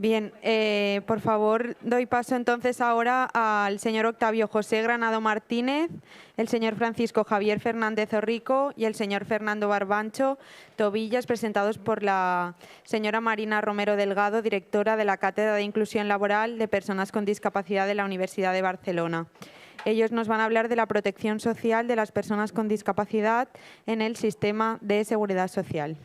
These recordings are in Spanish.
Bien, por favor, doy paso entonces ahora al señor Octavio José Granado Martínez, el señor Francisco Javier Fernández Orrico y el señor Fernando Barbancho Tobillas, presentados por la señora Marina Romero Delgado, directora de la Cátedra de Inclusión Laboral de Personas con Discapacidad de la Universidad de Barcelona. Ellos nos van a hablar de la protección social de las personas con discapacidad en el sistema de seguridad social.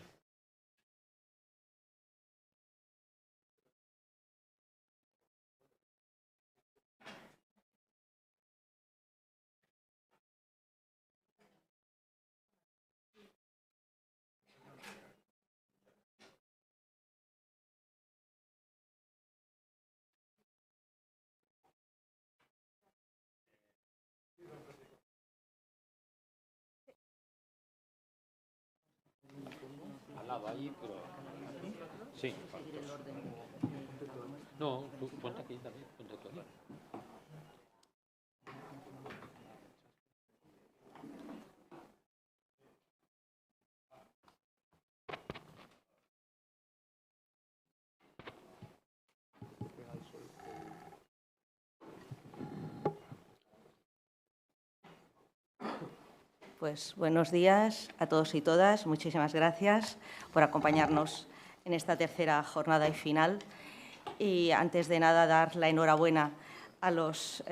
Al lado ahí, pero... Sí, no, tú ponte aquí también, ponte tú aquí. Pues buenos días a todos y todas. Muchísimas gracias por acompañarnos en esta tercera jornada y final. Y antes de nada, dar la enhorabuena a los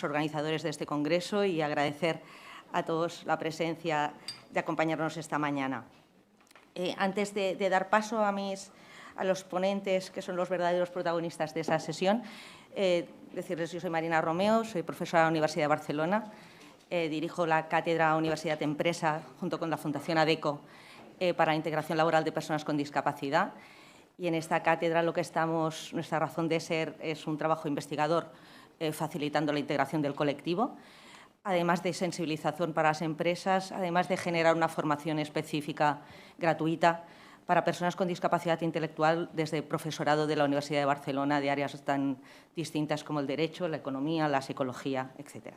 organizadores de este congreso y agradecer a todos la presencia de acompañarnos esta mañana. Antes de dar paso a los ponentes, que son los verdaderos protagonistas de esa sesión, decirles, yo soy Marina Romeo, soy profesora de la Universidad de Barcelona. Dirijo la Cátedra Universidad de Empresa junto con la Fundación ADECO para la integración laboral de personas con discapacidad. Y en esta cátedra nuestra razón de ser es un trabajo investigador facilitando la integración del colectivo, además de sensibilización para las empresas, además de generar una formación específica gratuita para personas con discapacidad intelectual desde profesorado de la Universidad de Barcelona de áreas tan distintas como el derecho, la economía, la psicología, etcétera.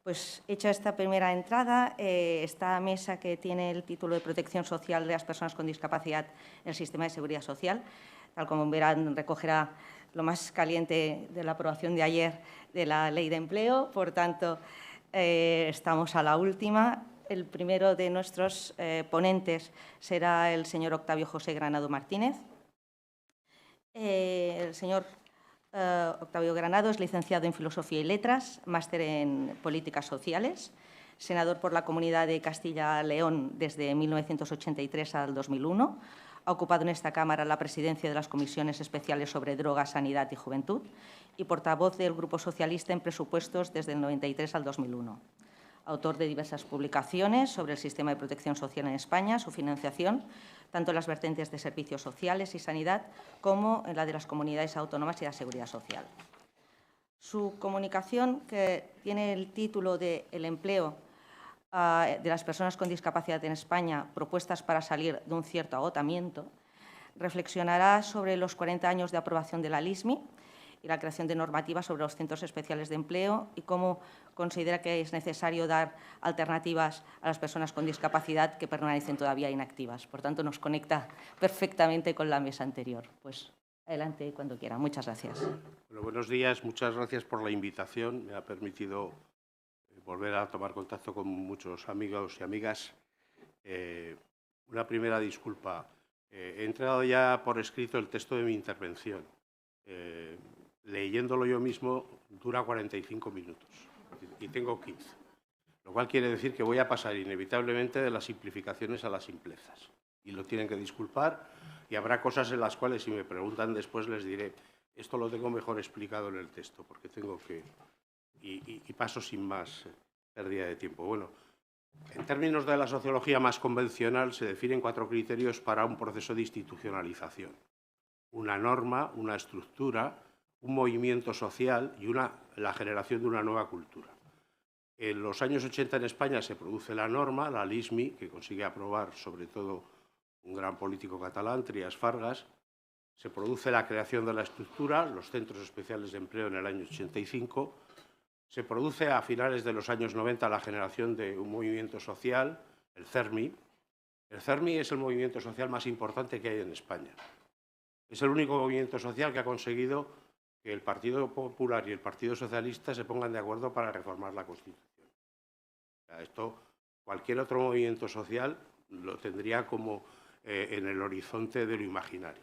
Pues hecha esta primera entrada, esta mesa que tiene el título de Protección Social de las Personas con Discapacidad en el Sistema de Seguridad Social, tal como verán, recogerá lo más caliente de la aprobación de ayer de la Ley de Empleo. Por tanto, estamos a la última. El primero de nuestros ponentes será el señor Octavio José Granado Martínez. El señor Octavio Granado es licenciado en Filosofía y Letras, máster en Políticas Sociales, senador por la Comunidad de Castilla-León desde 1983 al 2001. Ha ocupado en esta Cámara la presidencia de las comisiones especiales sobre drogas, sanidad y juventud y portavoz del Grupo Socialista en presupuestos desde el 93 al 2001. Autor de diversas publicaciones sobre el sistema de protección social en España, su financiación, tanto en las vertientes de servicios sociales y sanidad como en la de las comunidades autónomas y la seguridad social. Su comunicación, que tiene el título de El empleo de las personas con discapacidad en España, propuestas para salir de un cierto agotamiento, reflexionará sobre los 40 años de aprobación de la LISMI y la creación de normativas sobre los centros especiales de empleo y cómo considera que es necesario dar alternativas a las personas con discapacidad que permanecen todavía inactivas. Por tanto, nos conecta perfectamente con la mesa anterior. Pues adelante cuando quiera. Muchas gracias. Bueno, buenos días. Muchas gracias por la invitación. Me ha permitido volver a tomar contacto con muchos amigos y amigas. Una primera disculpa. He entregado ya por escrito el texto de mi intervención. Leyéndolo yo mismo dura 45 minutos y tengo 15, lo cual quiere decir que voy a pasar inevitablemente de las simplificaciones a las simplezas. Y lo tienen que disculpar y habrá cosas en las cuales, si me preguntan después, les diré esto lo tengo mejor explicado en el texto, porque tengo que... Y paso sin más pérdida de tiempo. Bueno, en términos de la sociología más convencional, se definen 4 criterios para un proceso de institucionalización. Una norma, una estructura, un movimiento social y la generación de una nueva cultura. En los años 80 en España se produce la norma, la LISMI, que consigue aprobar sobre todo un gran político catalán, Trias Fargas. Se produce la creación de la estructura, los centros especiales de empleo en el año 85. Se produce a finales de los años 90 la generación de un movimiento social, el CERMI. El CERMI es el movimiento social más importante que hay en España. Es el único movimiento social que ha conseguido que el Partido Popular y el Partido Socialista se pongan de acuerdo para reformar la Constitución. O sea, esto, cualquier otro movimiento social lo tendría como en el horizonte de lo imaginario.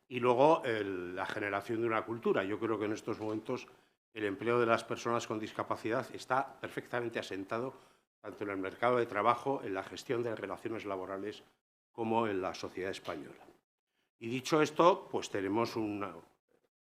Y luego la generación de una cultura. Yo creo que en estos momentos el empleo de las personas con discapacidad está perfectamente asentado tanto en el mercado de trabajo, en la gestión de relaciones laborales, como en la sociedad española. Y dicho esto, pues tenemos un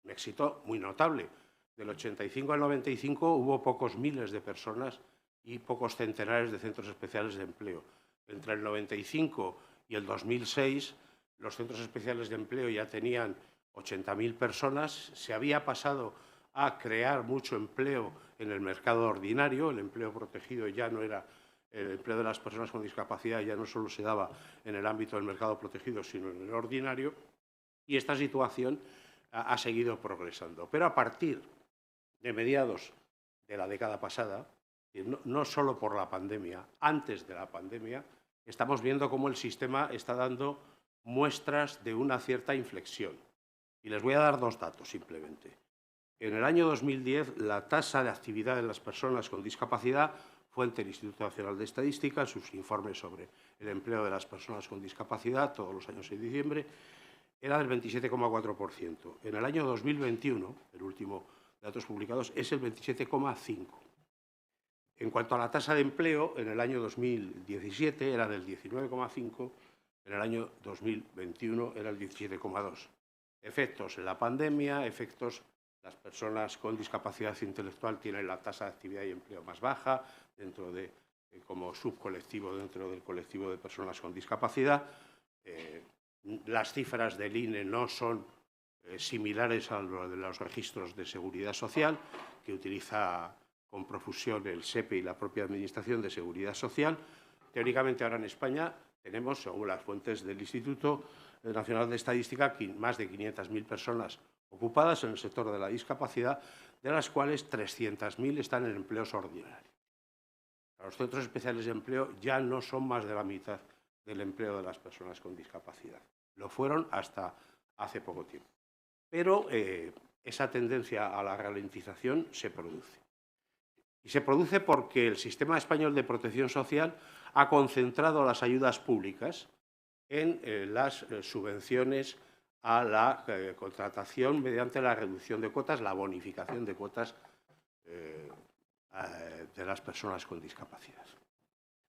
éxito muy notable. Del 85 al 95 hubo pocos miles de personas y pocos centenares de centros especiales de empleo. Entre el 95 y el 2006, los centros especiales de empleo ya tenían 80.000 personas. Se había pasado a crear mucho empleo en el mercado ordinario. El empleo protegido ya no era el empleo de las personas con discapacidad, ya no solo se daba en el ámbito del mercado protegido, sino en el ordinario. Y esta situación ha seguido progresando. Pero a partir de mediados de la década pasada, no solo por la pandemia, antes de la pandemia, estamos viendo cómo el sistema está dando muestras de una cierta inflexión. Y les voy a dar dos datos simplemente. En el año 2010, la tasa de actividad de las personas con discapacidad, fuente del Instituto Nacional de Estadística, sus informes sobre el empleo de las personas con discapacidad, todos los años en diciembre, era del 27,4%. En el año 2021, el último de datos publicados, es el 27,5%. En cuanto a la tasa de empleo, en el año 2017 era del 19,5%, en el año 2021 era el 17,2%. Efectos en la pandemia, efectos, las personas con discapacidad intelectual tienen la tasa de actividad y empleo más baja, dentro de, como subcolectivo dentro del colectivo de personas con discapacidad. Las cifras del INE no son similares a lo de los registros de seguridad social, que utiliza con profusión el SEPE y la propia Administración de Seguridad Social. Teóricamente, ahora en España tenemos, según las fuentes del Instituto Nacional de Estadística, más de 500.000 personas ocupadas en el sector de la discapacidad, de las cuales 300.000 están en empleos ordinarios. Los centros especiales de empleo ya no son más de la mitad del empleo de las personas con discapacidad. Lo fueron hasta hace poco tiempo. Pero esa tendencia a la ralentización se produce. Y se produce porque el sistema español de protección social ha concentrado las ayudas públicas en las subvenciones a la contratación mediante la reducción de cuotas, la bonificación de cuotas de las personas con discapacidad.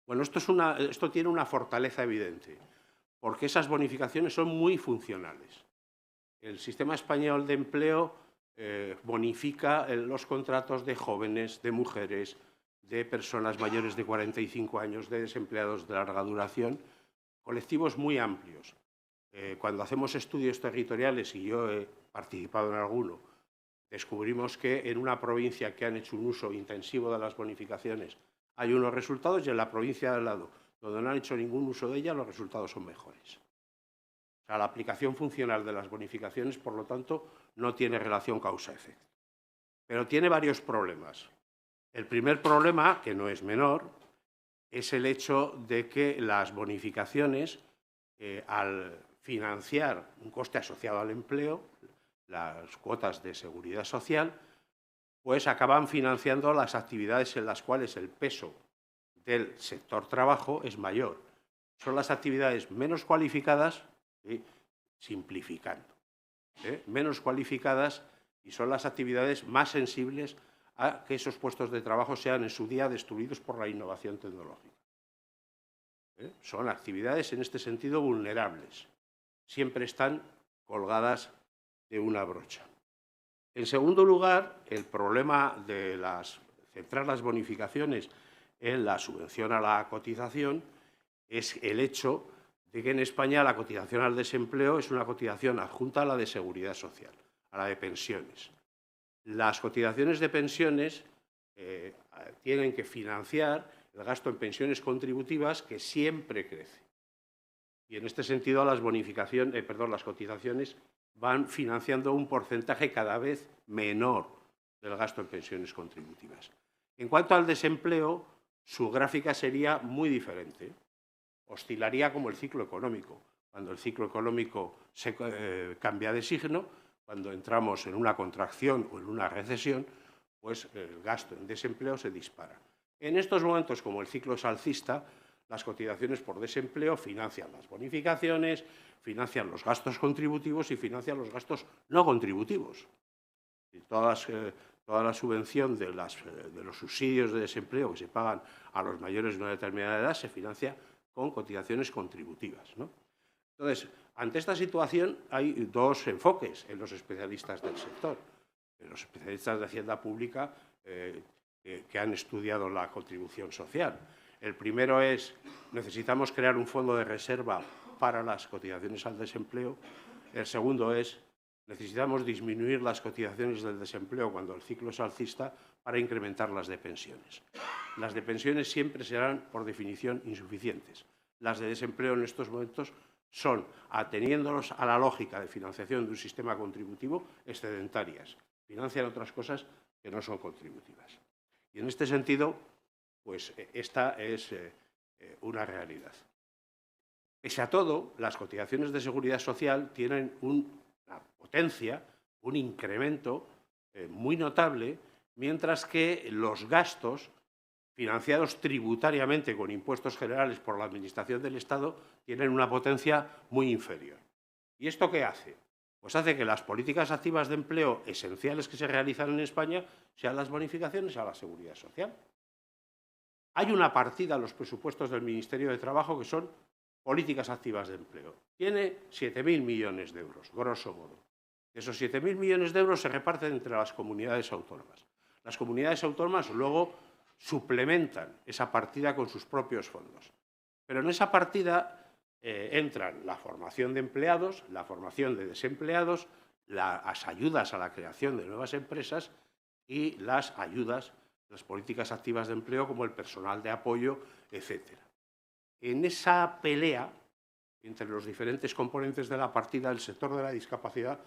Bueno, esto tiene una fortaleza evidente, porque esas bonificaciones son muy funcionales. El sistema español de empleo bonifica los contratos de jóvenes, de mujeres, de personas mayores de 45 años, de desempleados de larga duración, colectivos muy amplios. Cuando hacemos estudios territoriales, y yo he participado en alguno, descubrimos que en una provincia que han hecho un uso intensivo de las bonificaciones hay unos resultados, y en la provincia de al lado, donde no han hecho ningún uso de ellas, los resultados son mejores. O sea, la aplicación funcional de las bonificaciones, por lo tanto, no tiene relación causa-efecto. Pero tiene varios problemas. El primer problema, que no es menor, es el hecho de que las bonificaciones, al financiar un coste asociado al empleo, las cuotas de seguridad social, pues acaban financiando las actividades en las cuales el peso del sector trabajo es mayor. Son las actividades menos cualificadas, simplificando, menos cualificadas, y son las actividades más sensibles a que esos puestos de trabajo sean en su día destruidos por la innovación tecnológica. Son actividades en este sentido vulnerables. Siempre están colgadas de una brocha. En segundo lugar, el problema de centrar las bonificaciones en la subvención a la cotización es el hecho de que en España la cotización al desempleo es una cotización adjunta a la de seguridad social, a la de pensiones. Las cotizaciones de pensiones tienen que financiar el gasto en pensiones contributivas, que siempre crece. Y en este sentido las cotizaciones van financiando un porcentaje cada vez menor del gasto en pensiones contributivas. En cuanto al desempleo, su gráfica sería muy diferente. Oscilaría como el ciclo económico. cuando el ciclo económico se cambia de signo, cuando entramos en una contracción o en una recesión, pues el gasto en desempleo se dispara. En estos momentos, como el ciclo es alcista, las cotizaciones por desempleo financian las bonificaciones, financian los gastos contributivos y financian los gastos no contributivos. Y toda la subvención de los subsidios de desempleo que se pagan a los mayores de una determinada edad se financia con cotizaciones contributivas, ¿no? Entonces, ante esta situación hay dos enfoques en los especialistas del sector. En los especialistas de Hacienda Pública que han estudiado la contribución social. El primero es, necesitamos crear un fondo de reserva para las cotizaciones al desempleo. El segundo es, necesitamos disminuir las cotizaciones del desempleo cuando el ciclo es alcista para incrementar las de pensiones. Las de pensiones siempre serán, por definición, insuficientes. Las de desempleo en estos momentos son, ateniéndonos a la lógica de financiación de un sistema contributivo, excedentarias. Financian otras cosas que no son contributivas. Y en este sentido, pues esta es una realidad. Pese a todo, las cotizaciones de seguridad social tienen una potencia, un incremento muy notable, mientras que los gastos financiados tributariamente con impuestos generales por la Administración del Estado tienen una potencia muy inferior. ¿Y esto qué hace? Pues hace que las políticas activas de empleo esenciales que se realizan en España sean las bonificaciones a la seguridad social. Hay una partida en los presupuestos del Ministerio de Trabajo que son políticas activas de empleo. Tiene 7.000 millones de euros, grosso modo. Esos 7.000 millones de euros se reparten entre las comunidades autónomas. Las comunidades autónomas luego suplementan esa partida con sus propios fondos. Pero en esa partida entran la formación de empleados, la formación de desempleados, las ayudas a la creación de nuevas empresas y las ayudas, las políticas activas de empleo como el personal de apoyo, etc. En esa pelea entre los diferentes componentes de la partida, el sector de la discapacidad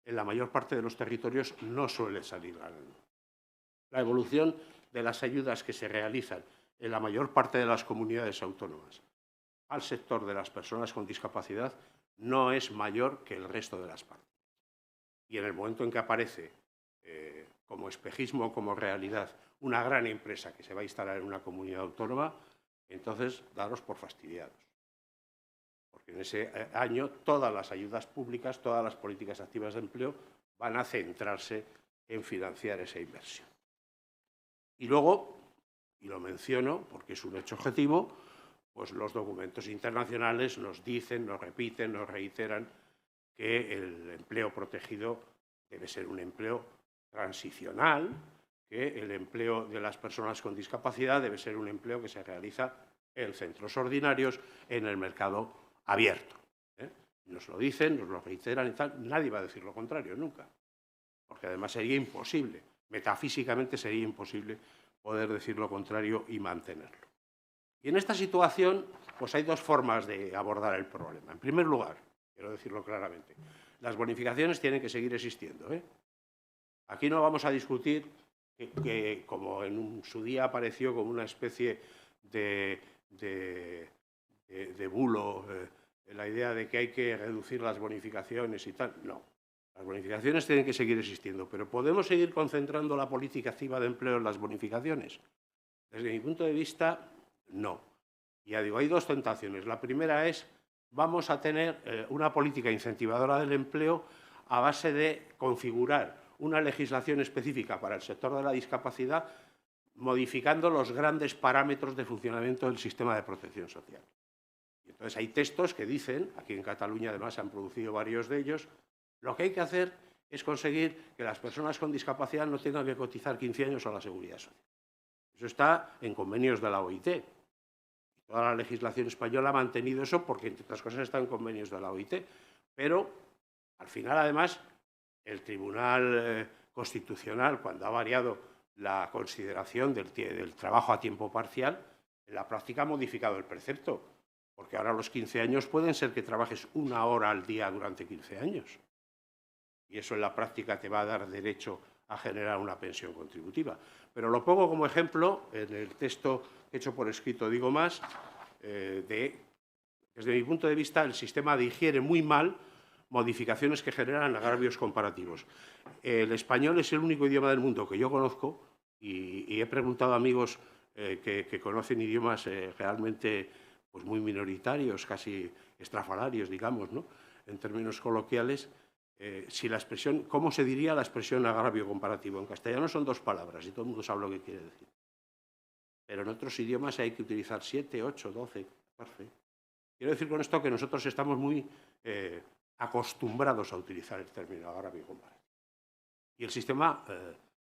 en la mayor parte de los territorios no suele salir ganando. La evolución de las ayudas que se realizan en la mayor parte de las comunidades autónomas al sector de las personas con discapacidad no es mayor que el resto de las partes. Y en el momento en que aparece como espejismo, como realidad, una gran empresa que se va a instalar en una comunidad autónoma, entonces daros por fastidiados. Porque en ese año todas las ayudas públicas, todas las políticas activas de empleo van a centrarse en financiar esa inversión. Y luego, y lo menciono porque es un hecho objetivo, pues los documentos internacionales nos dicen, nos repiten, nos reiteran que el empleo protegido debe ser un empleo transicional, que el empleo de las personas con discapacidad debe ser un empleo que se realiza en centros ordinarios, en el mercado abierto. Nos lo dicen, nos lo reiteran y tal. Nadie va a decir lo contrario, nunca. Porque además sería imposible, metafísicamente sería imposible poder decir lo contrario y mantenerlo. Y en esta situación, pues hay dos formas de abordar el problema. En primer lugar, quiero decirlo claramente, las bonificaciones tienen que seguir existiendo. Aquí no vamos a discutir que como en su día apareció como una especie de bulo, la idea de que hay que reducir las bonificaciones y tal. No, las bonificaciones tienen que seguir existiendo, pero ¿podemos seguir concentrando la política activa de empleo en las bonificaciones? Desde mi punto de vista, no. Ya digo, hay dos tentaciones. La primera es, vamos a tener una política incentivadora del empleo a base de configurar una legislación específica para el sector de la discapacidad, modificando los grandes parámetros de funcionamiento del sistema de protección social. Y entonces hay textos que dicen, aquí en Cataluña además se han producido varios de ellos, lo que hay que hacer es conseguir que las personas con discapacidad no tengan que cotizar 15 años a la Seguridad Social. Eso está en convenios de la OIT. Toda la legislación española ha mantenido eso porque, entre otras cosas, está en convenios de la OIT. Pero, al final, además, el Tribunal Constitucional, cuando ha variado la consideración del trabajo a tiempo parcial, en la práctica ha modificado el precepto. Porque ahora los 15 años pueden ser que trabajes 1 hora al día durante 15 años. Y eso en la práctica te va a dar derecho a generar una pensión contributiva. Pero lo pongo como ejemplo en el texto hecho por escrito, digo más, de Desde mi punto de vista, el sistema digiere muy mal modificaciones que generan agravios comparativos. El español es el único idioma del mundo que yo conozco y he preguntado a amigos que conocen idiomas realmente pues muy minoritarios, casi estrafalarios, digamos, ¿no?, en términos coloquiales, si la expresión, ¿cómo se diría la expresión agravio comparativo? En castellano son 2 palabras y todo el mundo sabe lo que quiere decir. Pero en otros idiomas hay que utilizar 7, 8, 12, 14. Quiero decir con esto que nosotros estamos muy acostumbrados a utilizar el término agravio comparativo. Y el sistema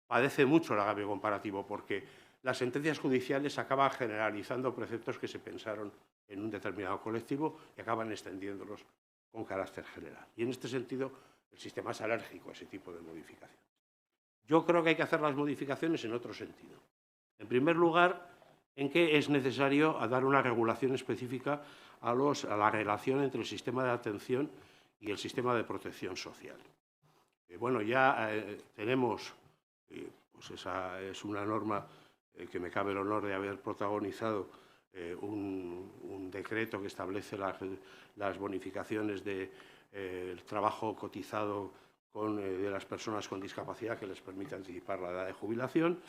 padece mucho el agravio comparativo porque las sentencias judiciales acaban generalizando preceptos que se pensaron en un determinado colectivo y acaban extendiéndolos con carácter general. Y en este sentido, el sistema es alérgico a ese tipo de modificaciones. Yo creo que hay que hacer las modificaciones en otro sentido. En primer lugar, en que es necesario dar una regulación específica a la relación entre el sistema de atención y el sistema de protección social. Bueno, ya tenemos, pues esa es una norma que me cabe el honor de haber protagonizado, un decreto que establece las bonificaciones del trabajo cotizado de las personas con discapacidad que les permite anticipar la edad de jubilación,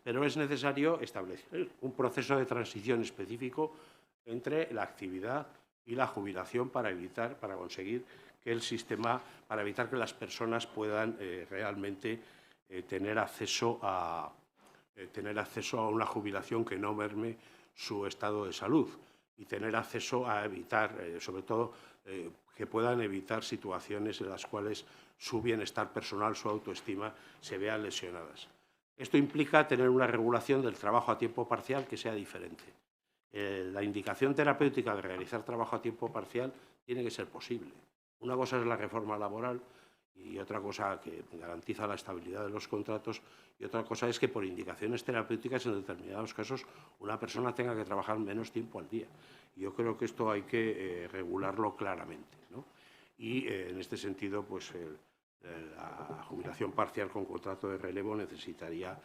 pero es necesario establecer un proceso de transición específico entre la actividad y la jubilación para conseguir que el sistema, para evitar que las personas puedan realmente tener acceso a una jubilación que no merme su estado de salud y tener acceso a evitar, sobre todo, que puedan evitar situaciones en las cuales su bienestar personal, su autoestima, se vean lesionadas. Esto implica tener una regulación del trabajo a tiempo parcial que sea diferente. La indicación terapéutica de realizar trabajo a tiempo parcial tiene que ser posible. Una cosa es la reforma laboral y otra cosa que garantiza la estabilidad de los contratos y otra cosa es que por indicaciones terapéuticas en determinados casos una persona tenga que trabajar menos tiempo al día. Y yo creo que esto hay que regularlo claramente, ¿no? Y en este sentido, pues la jubilación parcial con contrato de relevo necesitaría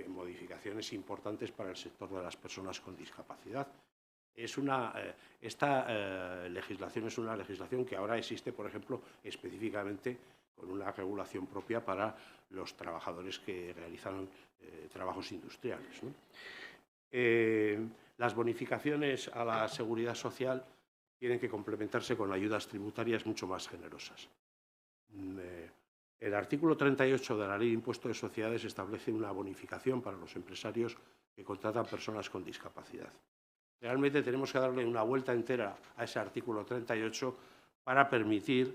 modificaciones importantes para el sector de las personas con discapacidad. Esta legislación es una legislación que ahora existe, por ejemplo, específicamente con una regulación propia para los trabajadores que realizan trabajos industriales, ¿no? Las bonificaciones a la seguridad social tienen que complementarse con ayudas tributarias mucho más generosas. El artículo 38 de la Ley de Impuesto de Sociedades establece una bonificación para los empresarios que contratan personas con discapacidad. Realmente tenemos que darle una vuelta entera a ese artículo 38 para permitir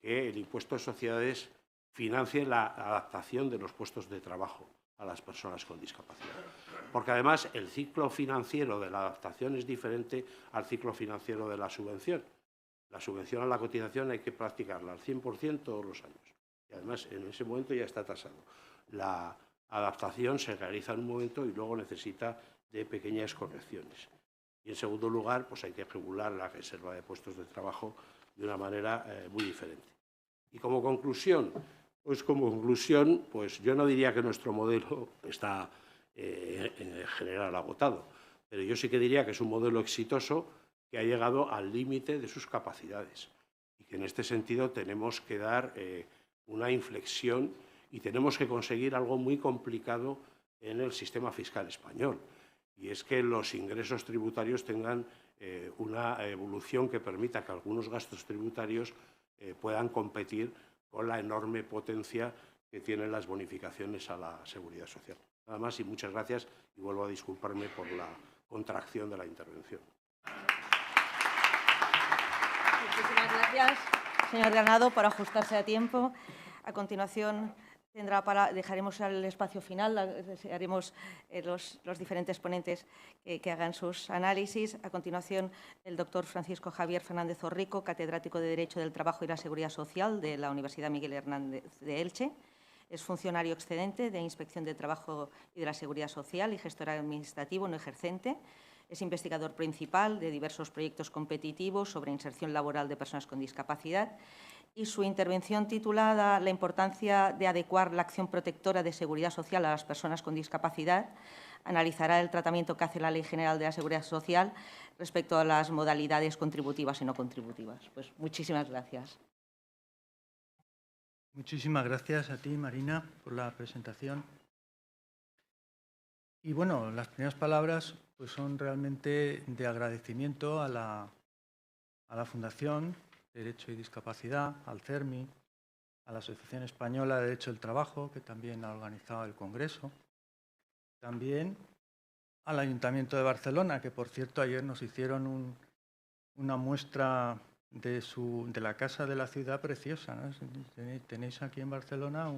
que el impuesto de sociedades financie la adaptación de los puestos de trabajo a las personas con discapacidad. Porque además el ciclo financiero de la adaptación es diferente al ciclo financiero de la subvención. La subvención a la cotización hay que practicarla al 100% todos los años. Y además en ese momento ya está tasado. La adaptación se realiza en un momento y luego necesita de pequeñas correcciones. Y en segundo lugar, pues hay que regular la reserva de puestos de trabajo de una manera muy diferente. Y como conclusión, pues yo no diría que nuestro modelo está en general agotado, pero yo sí que diría que es un modelo exitoso que ha llegado al límite de sus capacidades y que en este sentido tenemos que dar una inflexión y tenemos que conseguir algo muy complicado en el sistema fiscal español. Y es que los ingresos tributarios tengan una evolución que permita que algunos gastos tributarios puedan competir con la enorme potencia que tienen las bonificaciones a la seguridad social. Nada más y muchas gracias y vuelvo a disculparme por la contracción de la intervención. Muchísimas gracias, señor Granado, por ajustarse a tiempo. A continuación dejaremos el espacio final, haremos los diferentes ponentes que hagan sus análisis. A continuación, el doctor Francisco Javier Fernández Orrico, catedrático de Derecho del Trabajo y la Seguridad Social de la Universidad Miguel Hernández de Elche. Es funcionario excedente de Inspección de Trabajo y de la Seguridad Social y gestor administrativo no ejercente. Es investigador principal de diversos proyectos competitivos sobre inserción laboral de personas con discapacidad y su intervención titulada «La importancia de adecuar la acción protectora de seguridad social a las personas con discapacidad», analizará el tratamiento que hace la Ley General de la Seguridad Social respecto a las modalidades contributivas y no contributivas. Pues muchísimas gracias. Muchísimas gracias a ti, Marina, por la presentación. Y bueno, las primeras palabras pues, son realmente de agradecimiento a la Fundación Derecho y Discapacidad, al CERMI, a la Asociación Española de Derecho del Trabajo, que también ha organizado el Congreso, también al Ayuntamiento de Barcelona, que por cierto ayer nos hicieron una muestra de la Casa de la Ciudad preciosa, ¿no? Tenéis aquí en Barcelona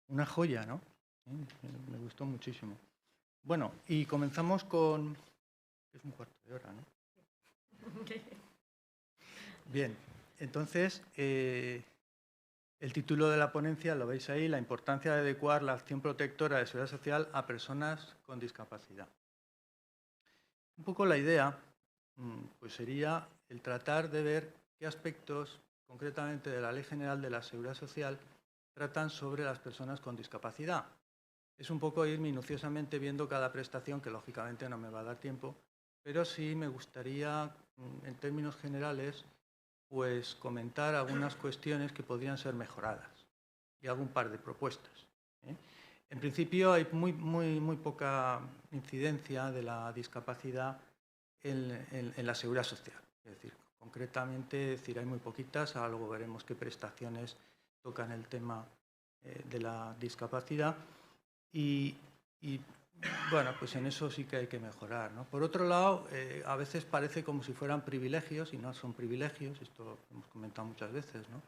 una joya, ¿no? Me gustó muchísimo. Bueno, y comenzamos con... Es un cuarto de hora, ¿no? Bien, entonces, el título de la ponencia, lo veis ahí, la importancia de adecuar la acción protectora de seguridad social a personas con discapacidad. Un poco la idea pues sería el tratar de ver qué aspectos, concretamente de la Ley General de la Seguridad Social, tratan sobre las personas con discapacidad. Es un poco ir minuciosamente viendo cada prestación, que lógicamente no me va a dar tiempo, pero sí me gustaría, en términos generales, pues comentar algunas cuestiones que podrían ser mejoradas y hago un par de propuestas. En principio hay muy poca incidencia de la discapacidad en la seguridad social. Es decir, concretamente hay muy poquitas, luego veremos qué prestaciones tocan el tema de la discapacidad y bueno, pues en eso sí que hay que mejorar, ¿no? Por otro lado, a veces parece como si fueran privilegios y no son privilegios, esto lo hemos comentado muchas veces, ¿no?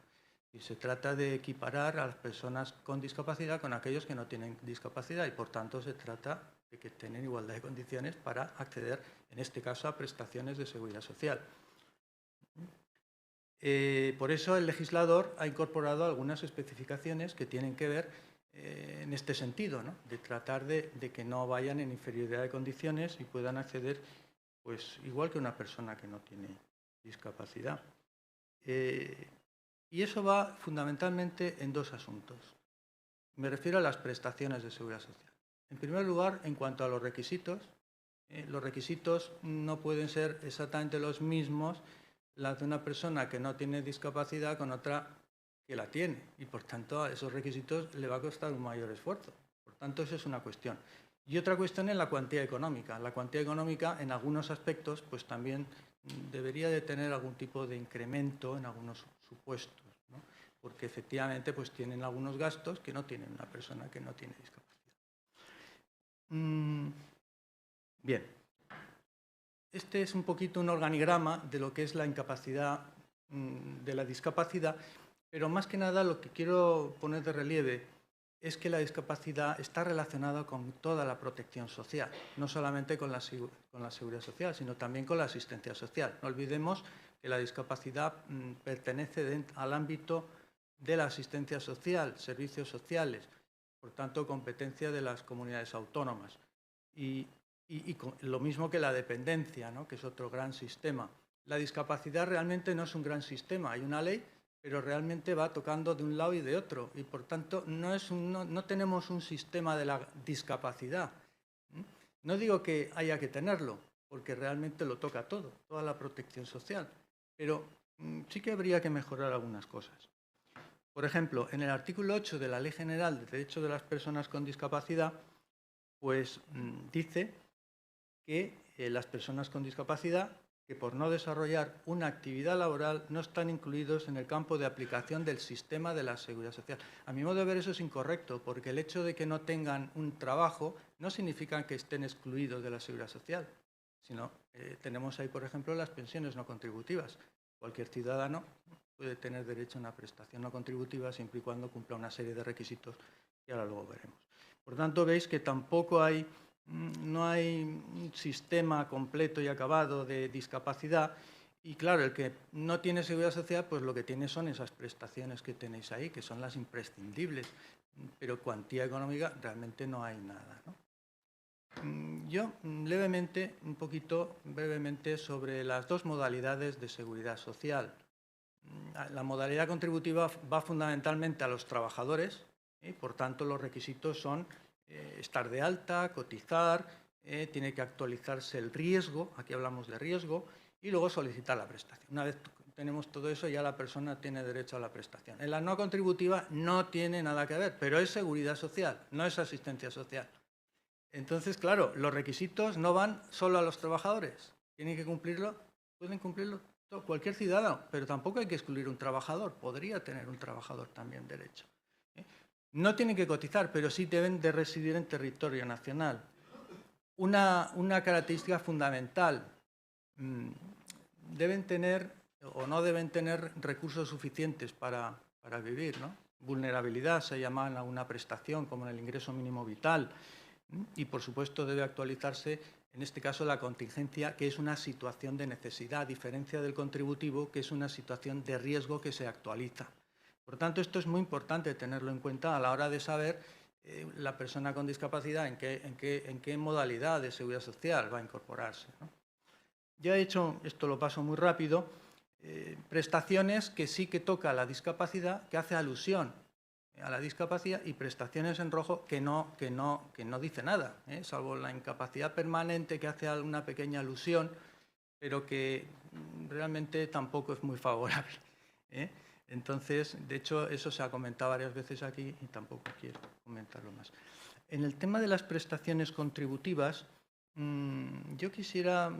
Y se trata de equiparar a las personas con discapacidad con aquellos que no tienen discapacidad y por tanto se trata de que tengan igualdad de condiciones para acceder, en este caso, a prestaciones de seguridad social. Por eso el legislador ha incorporado algunas especificaciones que tienen que ver en este sentido, ¿no? De tratar de que no vayan en inferioridad de condiciones y puedan acceder pues, igual que una persona que no tiene discapacidad. Y eso va fundamentalmente en dos asuntos. Me refiero a las prestaciones de seguridad social. En primer lugar, en cuanto a los requisitos no pueden ser exactamente los mismos las de una persona que no tiene discapacidad con otra que la tiene y por tanto a esos requisitos le va a costar un mayor esfuerzo. Por tanto, esa es una cuestión. Y otra cuestión es la cuantía económica. La cuantía económica en algunos aspectos pues también debería de tener algún tipo de incremento en algunos supuestos, ¿no? Porque efectivamente pues tienen algunos gastos que no tiene una persona que no tiene discapacidad. Bien, este es un poquito un organigrama de lo que es la incapacidad de la discapacidad, pero más que nada lo que quiero poner de relieve es que la discapacidad está relacionada con toda la protección social, no solamente con la seguridad social, sino también con la asistencia social. No olvidemos que la discapacidad pertenece al ámbito de la asistencia social, servicios sociales, por tanto, competencia de las comunidades autónomas. Y lo mismo que la dependencia, ¿no? Que es otro gran sistema. La discapacidad realmente no es un gran sistema, hay una ley, pero realmente va tocando de un lado y de otro, y por tanto no tenemos un sistema de la discapacidad. No digo que haya que tenerlo, porque realmente lo toca todo, toda la protección social, pero sí que habría que mejorar algunas cosas. Por ejemplo, en el artículo 8 de la Ley General de Derechos de las Personas con Discapacidad, pues dice que las personas con discapacidad que por no desarrollar una actividad laboral no están incluidos en el campo de aplicación del sistema de la seguridad social. A mi modo de ver eso es incorrecto, porque el hecho de que no tengan un trabajo no significa que estén excluidos de la seguridad social, sino tenemos ahí, por ejemplo, las pensiones no contributivas. Cualquier ciudadano puede tener derecho a una prestación no contributiva siempre y cuando cumpla una serie de requisitos que ahora luego veremos. Por tanto, veis que tampoco no hay un sistema completo y acabado de discapacidad y claro, el que no tiene seguridad social pues lo que tiene son esas prestaciones que tenéis ahí, que son las imprescindibles, pero cuantía económica realmente no hay nada, ¿no? Yo brevemente sobre las dos modalidades de seguridad social. La modalidad contributiva va fundamentalmente a los trabajadores, por tanto los requisitos son estar de alta, cotizar, tiene que actualizarse el riesgo, aquí hablamos de riesgo, y luego solicitar la prestación. Una vez tenemos todo eso, ya la persona tiene derecho a la prestación. En la no contributiva no tiene nada que ver, pero es seguridad social, no es asistencia social. Entonces, claro, los requisitos no van solo a los trabajadores, tienen que cumplirlo, pueden cumplirlo cualquier ciudadano, pero tampoco hay que excluir un trabajador, podría tener un trabajador también derecho. No tienen que cotizar, pero sí deben de residir en territorio nacional. Una característica fundamental, deben tener o no deben tener recursos suficientes para vivir, ¿no? Vulnerabilidad se llama a una prestación, como en el ingreso mínimo vital, y por supuesto debe actualizarse, en este caso, la contingencia, que es una situación de necesidad, a diferencia del contributivo, que es una situación de riesgo que se actualiza. Por tanto, esto es muy importante tenerlo en cuenta a la hora de saber la persona con discapacidad en qué modalidad de seguridad social va a incorporarse, ¿no? Ya he hecho, esto lo paso muy rápido, prestaciones que sí que toca la discapacidad, que hace alusión a la discapacidad, y prestaciones en rojo que no dice nada, salvo la incapacidad permanente, que hace alguna pequeña alusión, pero que realmente tampoco es muy favorable. Entonces, de hecho, eso se ha comentado varias veces aquí y tampoco quiero comentarlo más. En el tema de las prestaciones contributivas, yo quisiera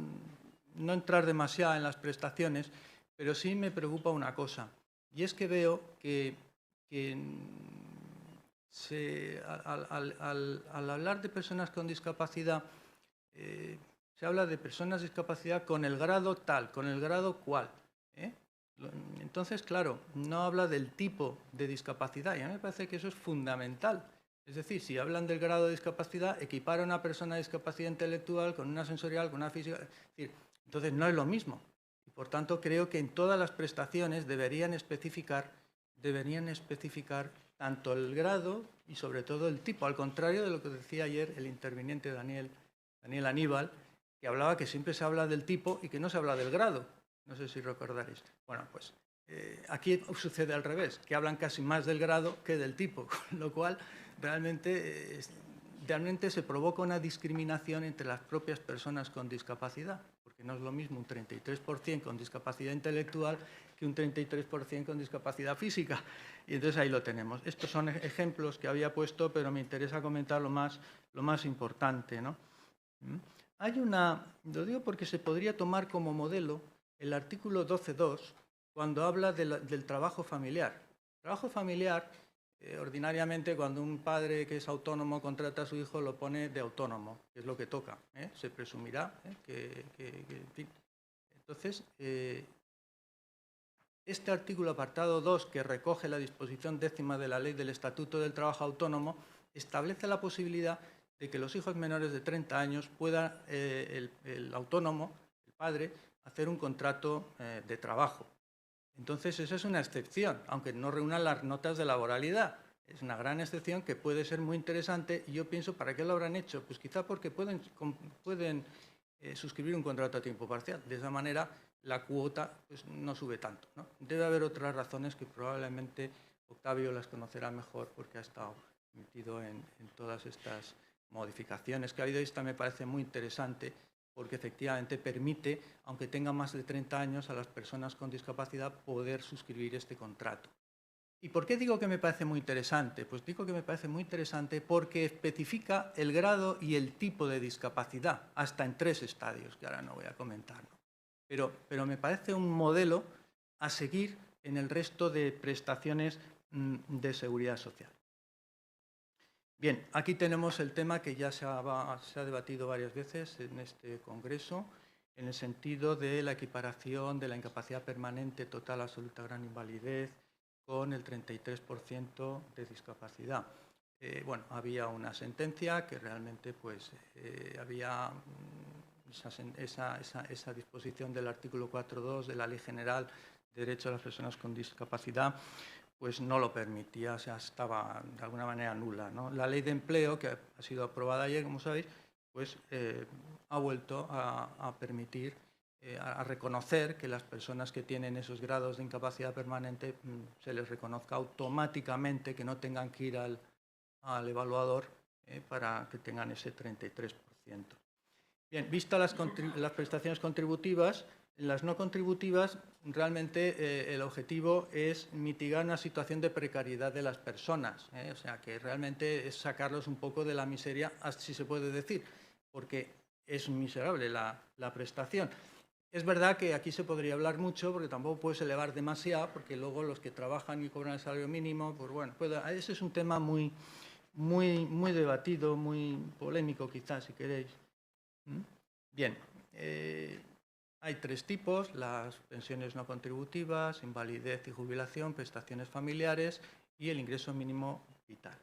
no entrar demasiado en las prestaciones, pero sí me preocupa una cosa, y es que veo que al hablar de personas con discapacidad, se habla de personas de discapacidad con el grado tal, con el grado cual. Entonces, claro, no habla del tipo de discapacidad, y a mí me parece que eso es fundamental. Es decir, si hablan del grado de discapacidad, equipar a una persona de discapacidad intelectual con una sensorial, con una física. Es decir, entonces no es lo mismo. Y por tanto, creo que en todas las prestaciones deberían especificar tanto el grado y sobre todo el tipo, al contrario de lo que decía ayer el interviniente Daniel Aníbal, que hablaba que siempre se habla del tipo y que no se habla del grado. No sé si recordaréis. Bueno, pues aquí sucede al revés, que hablan casi más del grado que del tipo, con lo cual realmente se provoca una discriminación entre las propias personas con discapacidad, porque no es lo mismo un 33% con discapacidad intelectual que un 33% con discapacidad física. Y entonces ahí lo tenemos. Estos son ejemplos que había puesto, pero me interesa comentar lo más importante, ¿no? Lo digo porque se podría tomar como modelo el artículo 12.2, cuando habla del trabajo familiar. Trabajo familiar, ordinariamente, cuando un padre que es autónomo contrata a su hijo, lo pone de autónomo, que es lo que toca. Se presumirá en fin. Entonces, este artículo apartado 2, que recoge la disposición 10ª de la Ley del Estatuto del Trabajo Autónomo, establece la posibilidad de que los hijos menores de 30 años pueda el autónomo, el padre, hacer un contrato de trabajo. Entonces, esa es una excepción, aunque no reúna las notas de laboralidad. Es una gran excepción que puede ser muy interesante, y yo pienso, ¿para qué lo habrán hecho? Pues quizá porque pueden suscribir un contrato a tiempo parcial. De esa manera, la cuota pues, no sube tanto, ¿no? Debe haber otras razones que probablemente Octavio las conocerá mejor, porque ha estado metido en todas estas modificaciones que ha habido. Esta me parece muy interesante, porque efectivamente permite, aunque tengan más de 30 años, a las personas con discapacidad poder suscribir este contrato. ¿Y por qué digo que me parece muy interesante? Pues digo que me parece muy interesante porque especifica el grado y el tipo de discapacidad, hasta en 3 estadios, que ahora no voy a comentar, ¿no? Pero me parece un modelo a seguir en el resto de prestaciones de seguridad social. Bien, aquí tenemos el tema que ya se ha debatido varias veces en este congreso, en el sentido de la equiparación de la incapacidad permanente total, absoluta, gran invalidez, con el 33% de discapacidad. Bueno, había una sentencia que realmente pues, había esa disposición del artículo 4.2 de la Ley General de Derechos de las Personas con Discapacidad, pues no lo permitía, o sea, estaba de alguna manera nula, ¿no? La Ley de Empleo, que ha sido aprobada ayer, como sabéis, pues ha vuelto a permitir a reconocer que las personas que tienen esos grados de incapacidad permanente se les reconozca automáticamente, que no tengan que ir al evaluador para que tengan ese 33%. Bien, vistas las prestaciones contributivas, en las no contributivas realmente el objetivo es mitigar una situación de precariedad de las personas, o sea que realmente es sacarlos un poco de la miseria, así se puede decir, porque es miserable la prestación. Es verdad que aquí se podría hablar mucho, porque tampoco puedes elevar demasiado, porque luego los que trabajan y cobran el salario mínimo, pues bueno, ese es un tema muy debatido, muy polémico quizás, si queréis. Bien, hay tres tipos: las pensiones no contributivas, invalidez y jubilación, prestaciones familiares y el ingreso mínimo vital.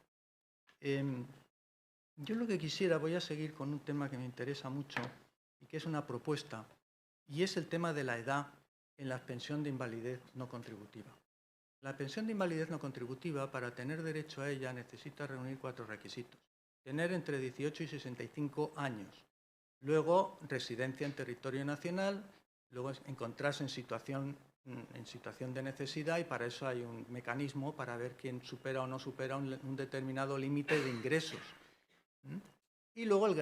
Yo lo que quisiera, voy a seguir con un tema que me interesa mucho y que es una propuesta, y es el tema de la edad en la pensión de invalidez no contributiva. La pensión de invalidez no contributiva, para tener derecho a ella, necesita reunir 4 requisitos. Tener entre 18 y 65 años. Luego, residencia en territorio nacional. Luego, encontrarse en situación de necesidad, y para eso hay un mecanismo para ver quién supera o no supera un determinado límite de ingresos. Y luego el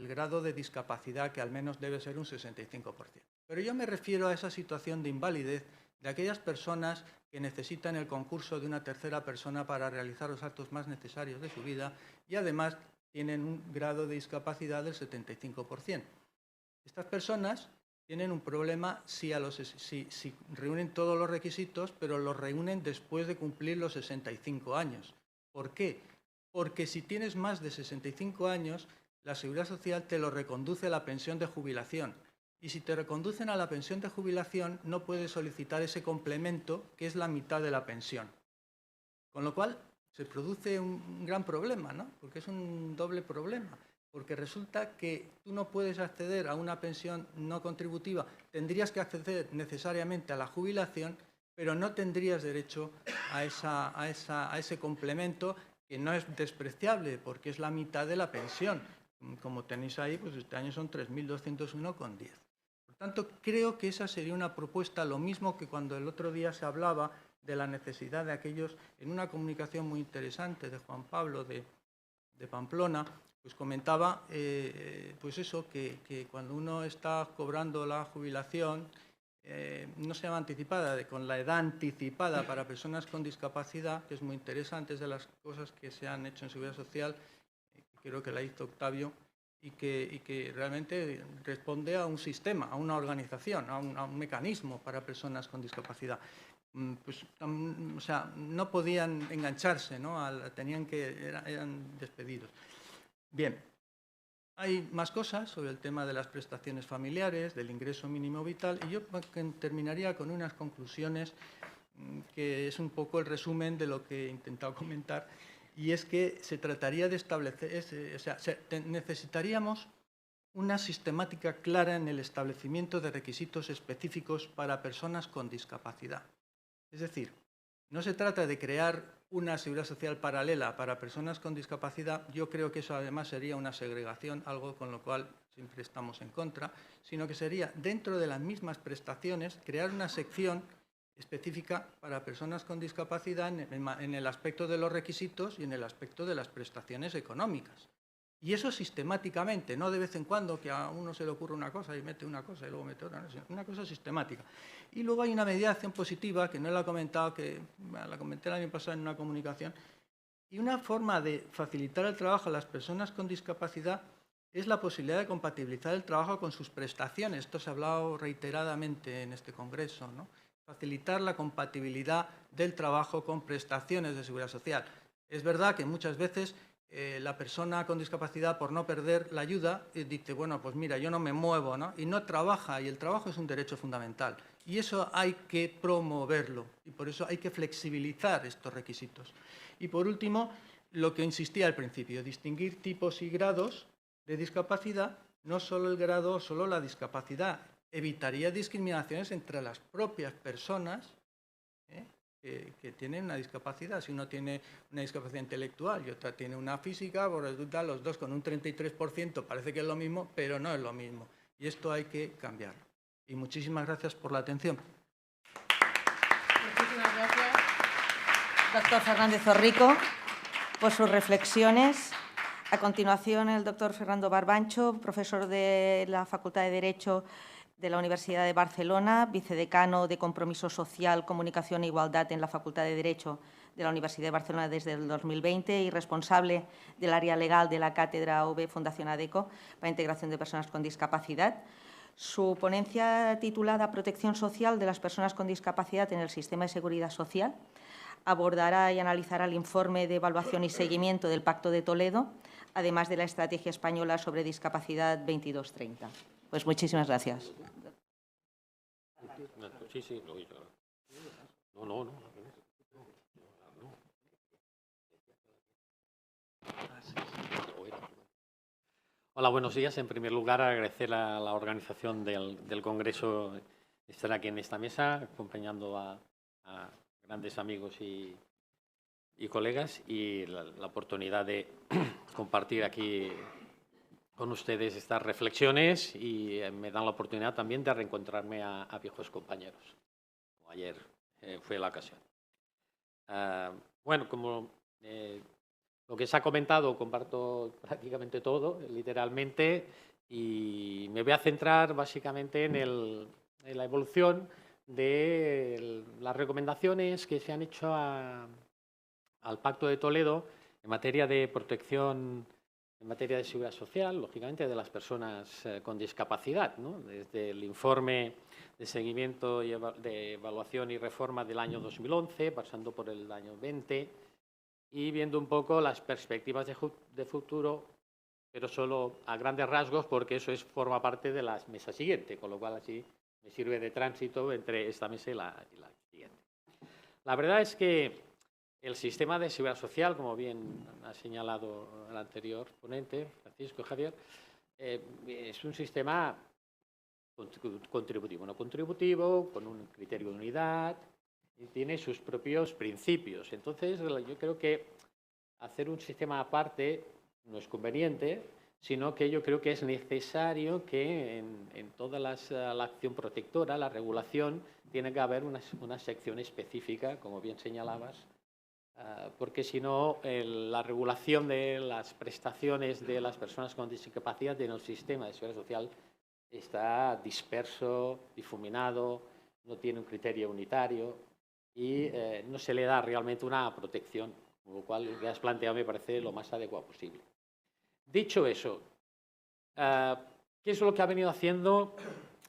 grado de discapacidad, que al menos debe ser un 65%. Pero yo me refiero a esa situación de invalidez de aquellas personas que necesitan el concurso de una tercera persona para realizar los actos más necesarios de su vida y además tienen un grado de discapacidad del 75%. Estas personas tienen un problema si reúnen todos los requisitos, pero los reúnen después de cumplir los 65 años. ¿Por qué? Porque si tienes más de 65 años, la Seguridad Social te lo reconduce a la pensión de jubilación. Y si te reconducen a la pensión de jubilación, no puedes solicitar ese complemento, que es la mitad de la pensión. Con lo cual, se produce un gran problema, ¿no? Porque es un doble problema. Porque resulta que tú no puedes acceder a una pensión no contributiva, tendrías que acceder necesariamente a la jubilación, pero no tendrías derecho a ese complemento, que no es despreciable, porque es la mitad de la pensión. Como tenéis ahí, pues este año son 3.201,10. Por tanto, creo que esa sería una propuesta, lo mismo que cuando el otro día se hablaba de la necesidad de aquellos, en una comunicación muy interesante de Juan Pablo de Pamplona, pues comentaba pues eso, que cuando uno está cobrando la jubilación, no se llama anticipada, con la edad anticipada para personas con discapacidad, que es muy interesante, es de las cosas que se han hecho en Seguridad Social, creo que la hizo Octavio, y que realmente responde a un sistema, a una organización, a un mecanismo para personas con discapacidad. Pues, o sea, no podían engancharse, ¿no? Eran despedidos. Bien, hay más cosas sobre el tema de las prestaciones familiares, del ingreso mínimo vital, y yo terminaría con unas conclusiones que es un poco el resumen de lo que he intentado comentar, y es que se trataría de establecer, necesitaríamos una sistemática clara en el establecimiento de requisitos específicos para personas con discapacidad. Es decir, no se trata de crear una seguridad social paralela para personas con discapacidad. Yo creo que eso además sería una segregación, algo con lo cual siempre estamos en contra, sino que sería dentro de las mismas prestaciones crear una sección específica para personas con discapacidad en el aspecto de los requisitos y en el aspecto de las prestaciones económicas. Y eso sistemáticamente, no de vez en cuando que a uno se le ocurre una cosa y mete una cosa y luego mete otra, una cosa sistemática. Y luego hay una medida de acción positiva, que no la he comentado, que la comenté el año pasado en una comunicación, y una forma de facilitar el trabajo a las personas con discapacidad es la posibilidad de compatibilizar el trabajo con sus prestaciones. Esto se ha hablado reiteradamente en este congreso, ¿no? Facilitar la compatibilidad del trabajo con prestaciones de seguridad social. Es verdad que muchas veces la persona con discapacidad, por no perder la ayuda, dice, bueno, pues mira, yo no me muevo, ¿no? Y no trabaja, y el trabajo es un derecho fundamental. Y eso hay que promoverlo, y por eso hay que flexibilizar estos requisitos. Y por último, lo que insistía al principio, distinguir tipos y grados de discapacidad, no solo el grado, solo la discapacidad. Evitaría discriminaciones entre las propias personas que tienen una discapacidad. Si uno tiene una discapacidad intelectual y otra tiene una física, pues resulta los dos con un 33%, parece que es lo mismo, pero no es lo mismo. Y esto hay que cambiarlo. Y muchísimas gracias por la atención. Muchísimas gracias, doctor Fernández Zorrico, por sus reflexiones. A continuación, el doctor Fernando Barbancho, profesor de la Facultad de Derecho de la Universidad de Barcelona, vicedecano de Compromiso Social, Comunicación e Igualdad en la Facultad de Derecho de la Universidad de Barcelona desde el 2020 y responsable del área legal de la Cátedra OB Fundación ADECO para la Integración de Personas con Discapacidad. Su ponencia titulada Protección social de las personas con discapacidad en el sistema de seguridad social abordará y analizará el informe de evaluación y seguimiento del Pacto de Toledo, además de la Estrategia Española sobre Discapacidad 2230. Pues muchísimas gracias. Sí, sí, no. Hola, buenos días. En primer lugar, agradecer a la organización del Congreso estar aquí en esta mesa, acompañando a grandes amigos y colegas, y la oportunidad de compartir aquí con ustedes estas reflexiones, y me dan la oportunidad también de reencontrarme a viejos compañeros, como ayer fue la ocasión. Bueno, como lo que se ha comentado, comparto prácticamente todo, literalmente, y me voy a centrar básicamente en la evolución de las recomendaciones que se han hecho al Pacto de Toledo en materia de protección, en materia de seguridad social, lógicamente, de las personas con discapacidad, ¿no? Desde el informe de seguimiento y de evaluación y reforma del año 2011, pasando por el año 20, y viendo un poco las perspectivas de futuro, pero solo a grandes rasgos, porque eso forma parte de la mesa siguiente, con lo cual así me sirve de tránsito entre esta mesa y la siguiente. La verdad es que el sistema de seguridad social, como bien ha señalado el anterior ponente, Francisco Javier, es un sistema contributivo, no contributivo, con un criterio de unidad, y tiene sus propios principios. Entonces, yo creo que hacer un sistema aparte no es conveniente, sino que yo creo que es necesario que en toda la acción protectora, la regulación, tiene que haber una sección específica, como bien señalabas, porque si no, la regulación de las prestaciones de las personas con discapacidad en el sistema de seguridad social está disperso, difuminado, no tiene un criterio unitario y no se le da realmente una protección, con lo cual lo que has planteado me parece lo más adecuado posible. Dicho eso, ¿qué es lo que ha venido haciendo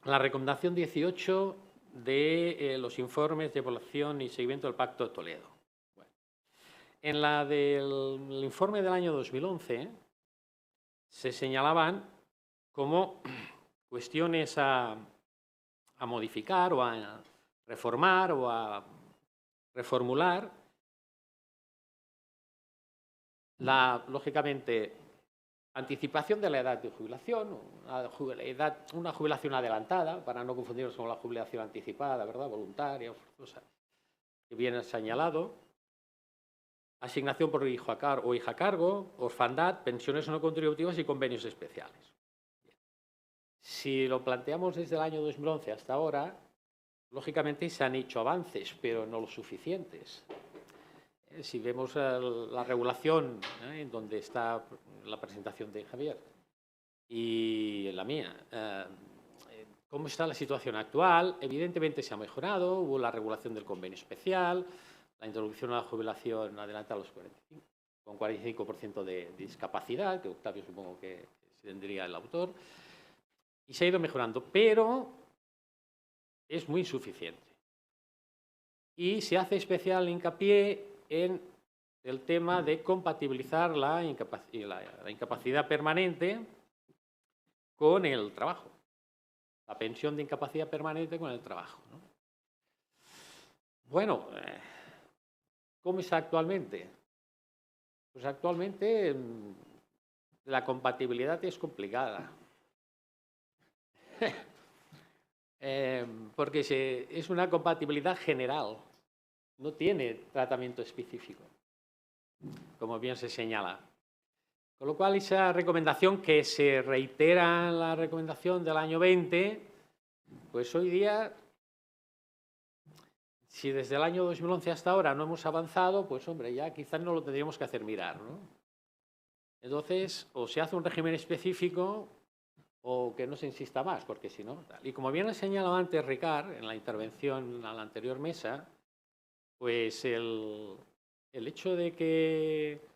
la recomendación 18 de los informes de evaluación y seguimiento del Pacto de Toledo? Bueno, en la del informe del año 2011 se señalaban como cuestiones a modificar o a reformar o a reformular, lógicamente, anticipación de la edad de jubilación, una jubilación adelantada, para no confundirnos con la jubilación anticipada, ¿verdad? Voluntaria o forzosa, que bien ha señalado, asignación por hijo o hija a cargo, orfandad, pensiones no contributivas y convenios especiales. Bien. Si lo planteamos desde el año 2011 hasta ahora, lógicamente se han hecho avances, pero no los suficientes. Si vemos la regulación, en donde está la presentación de Javier y la mía, cómo está la situación actual, evidentemente se ha mejorado, hubo la regulación del convenio especial, la introducción a la jubilación adelantada a los 45, con 45% de discapacidad, que Octavio supongo que tendría el autor, y se ha ido mejorando, pero es muy insuficiente. Y se hace especial hincapié en el tema de compatibilizar la incapacidad permanente con el trabajo, la pensión de incapacidad permanente con el trabajo, ¿no? Bueno, ¿cómo está actualmente? Pues actualmente la compatibilidad es complicada. Porque es una compatibilidad general, no tiene tratamiento específico, como bien se señala. Con lo cual, esa recomendación que se reitera en la recomendación del año 20, pues hoy día, si desde el año 2011 hasta ahora no hemos avanzado, pues hombre, ya quizás no lo tendríamos que hacer mirar, ¿no? Entonces, o se hace un régimen específico o que no se insista más, porque si no... Tal. Y como bien ha señalado antes Ricard, en la intervención a la anterior mesa, pues el hecho de que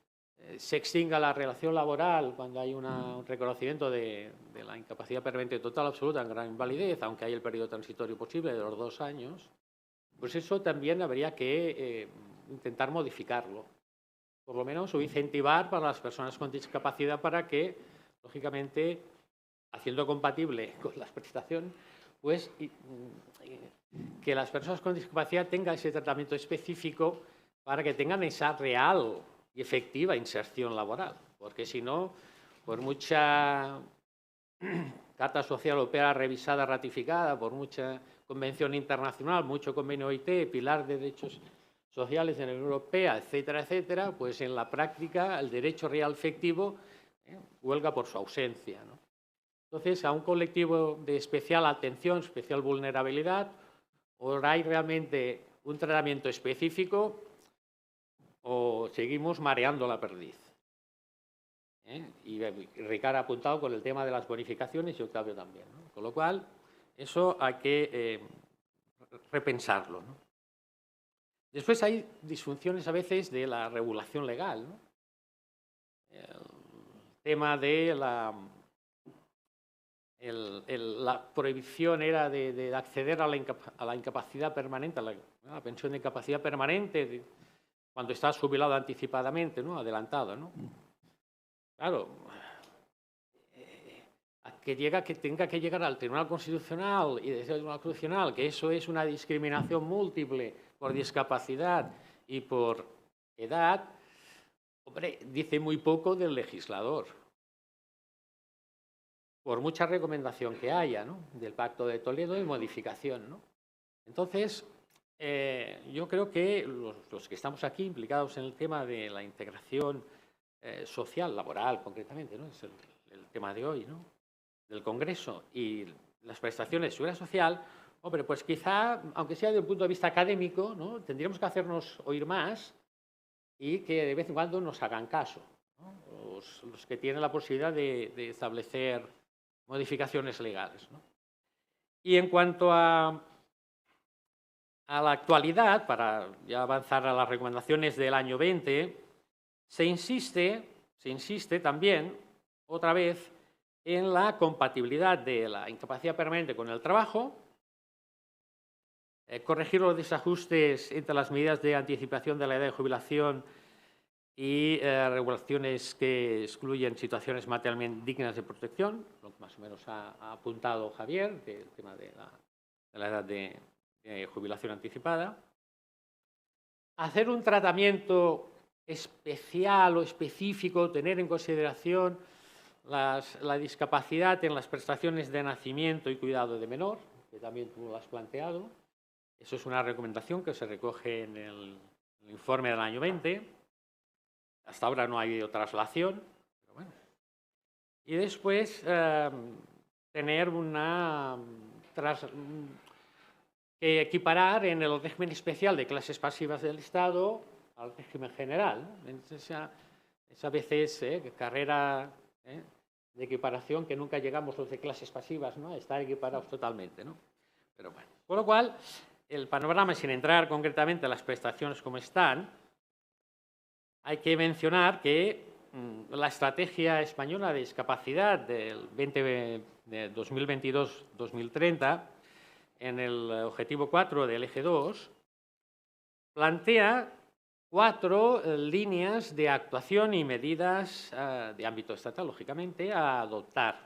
se extinga la relación laboral cuando hay un reconocimiento de la incapacidad permanente total absoluta en gran invalidez, aunque hay el periodo transitorio posible de los 2 años, pues eso también habría que intentar modificarlo, por lo menos, o incentivar para las personas con discapacidad para que, lógicamente, haciendo compatible con la prestación, pues que las personas con discapacidad tengan ese tratamiento específico para que tengan esa real y efectiva inserción laboral, porque si no, por mucha Carta Social Europea revisada, ratificada, por mucha convención internacional, mucho convenio OIT, pilar de derechos sociales en la Unión Europea, etcétera, etcétera, pues en la práctica el derecho real efectivo huelga por su ausencia, ¿no? Entonces, a un colectivo de especial atención, especial vulnerabilidad, o hay realmente un tratamiento específico o seguimos mareando la perdiz. Y Ricard ha apuntado con el tema de las bonificaciones y Octavio también, ¿no? Con lo cual, eso hay que repensarlo, ¿no? Después hay disfunciones a veces de la regulación legal, ¿no? El tema de la prohibición era de acceder a la incapacidad permanente, a la pensión de incapacidad permanente cuando estás jubilado anticipadamente, ¿no? Adelantado, ¿no? Claro, que tenga que llegar al Tribunal Constitucional y decir al Tribunal Constitucional que eso es una discriminación múltiple por discapacidad y por edad, hombre, dice muy poco del legislador. Por mucha recomendación que haya, ¿no? Del Pacto de Toledo y modificación, ¿no? Entonces, yo creo que los que estamos aquí implicados en el tema de la integración social, laboral concretamente, ¿no? Es el tema de hoy, ¿no? Del Congreso y las prestaciones de seguridad social, hombre, pues quizá, aunque sea desde un punto de vista académico, ¿no? Tendríamos que hacernos oír más y que de vez en cuando nos hagan caso, ¿no? Los que tienen la posibilidad de establecer modificaciones legales, ¿no? Y en cuanto a la actualidad, para ya avanzar a las recomendaciones del año 20, se insiste también, otra vez, en la compatibilidad de la incapacidad permanente con el trabajo, corregir los desajustes entre las medidas de anticipación de la edad de jubilación y regulaciones que excluyen situaciones materialmente dignas de protección, lo que más o menos ha apuntado Javier, del tema de la edad de jubilación anticipada. Hacer un tratamiento especial o específico, tener en consideración la discapacidad en las prestaciones de nacimiento y cuidado de menor, que también tú lo has planteado. Eso es una recomendación que se recoge en el informe del año 20. Hasta ahora no ha habido traslación, pero bueno. Y después tener que equiparar en el régimen especial de clases pasivas del Estado al régimen general, ¿no? Esa veces carrera de equiparación que nunca llegamos los de clases pasivas, ¿no? A estar equiparados totalmente, ¿no? Pero bueno, con lo cual, el panorama, sin entrar concretamente a las prestaciones como están, hay que mencionar que la estrategia española de discapacidad del 2022-2030, en el objetivo 4 del eje 2, plantea 4 líneas de actuación y medidas de ámbito estatal, lógicamente, a adoptar.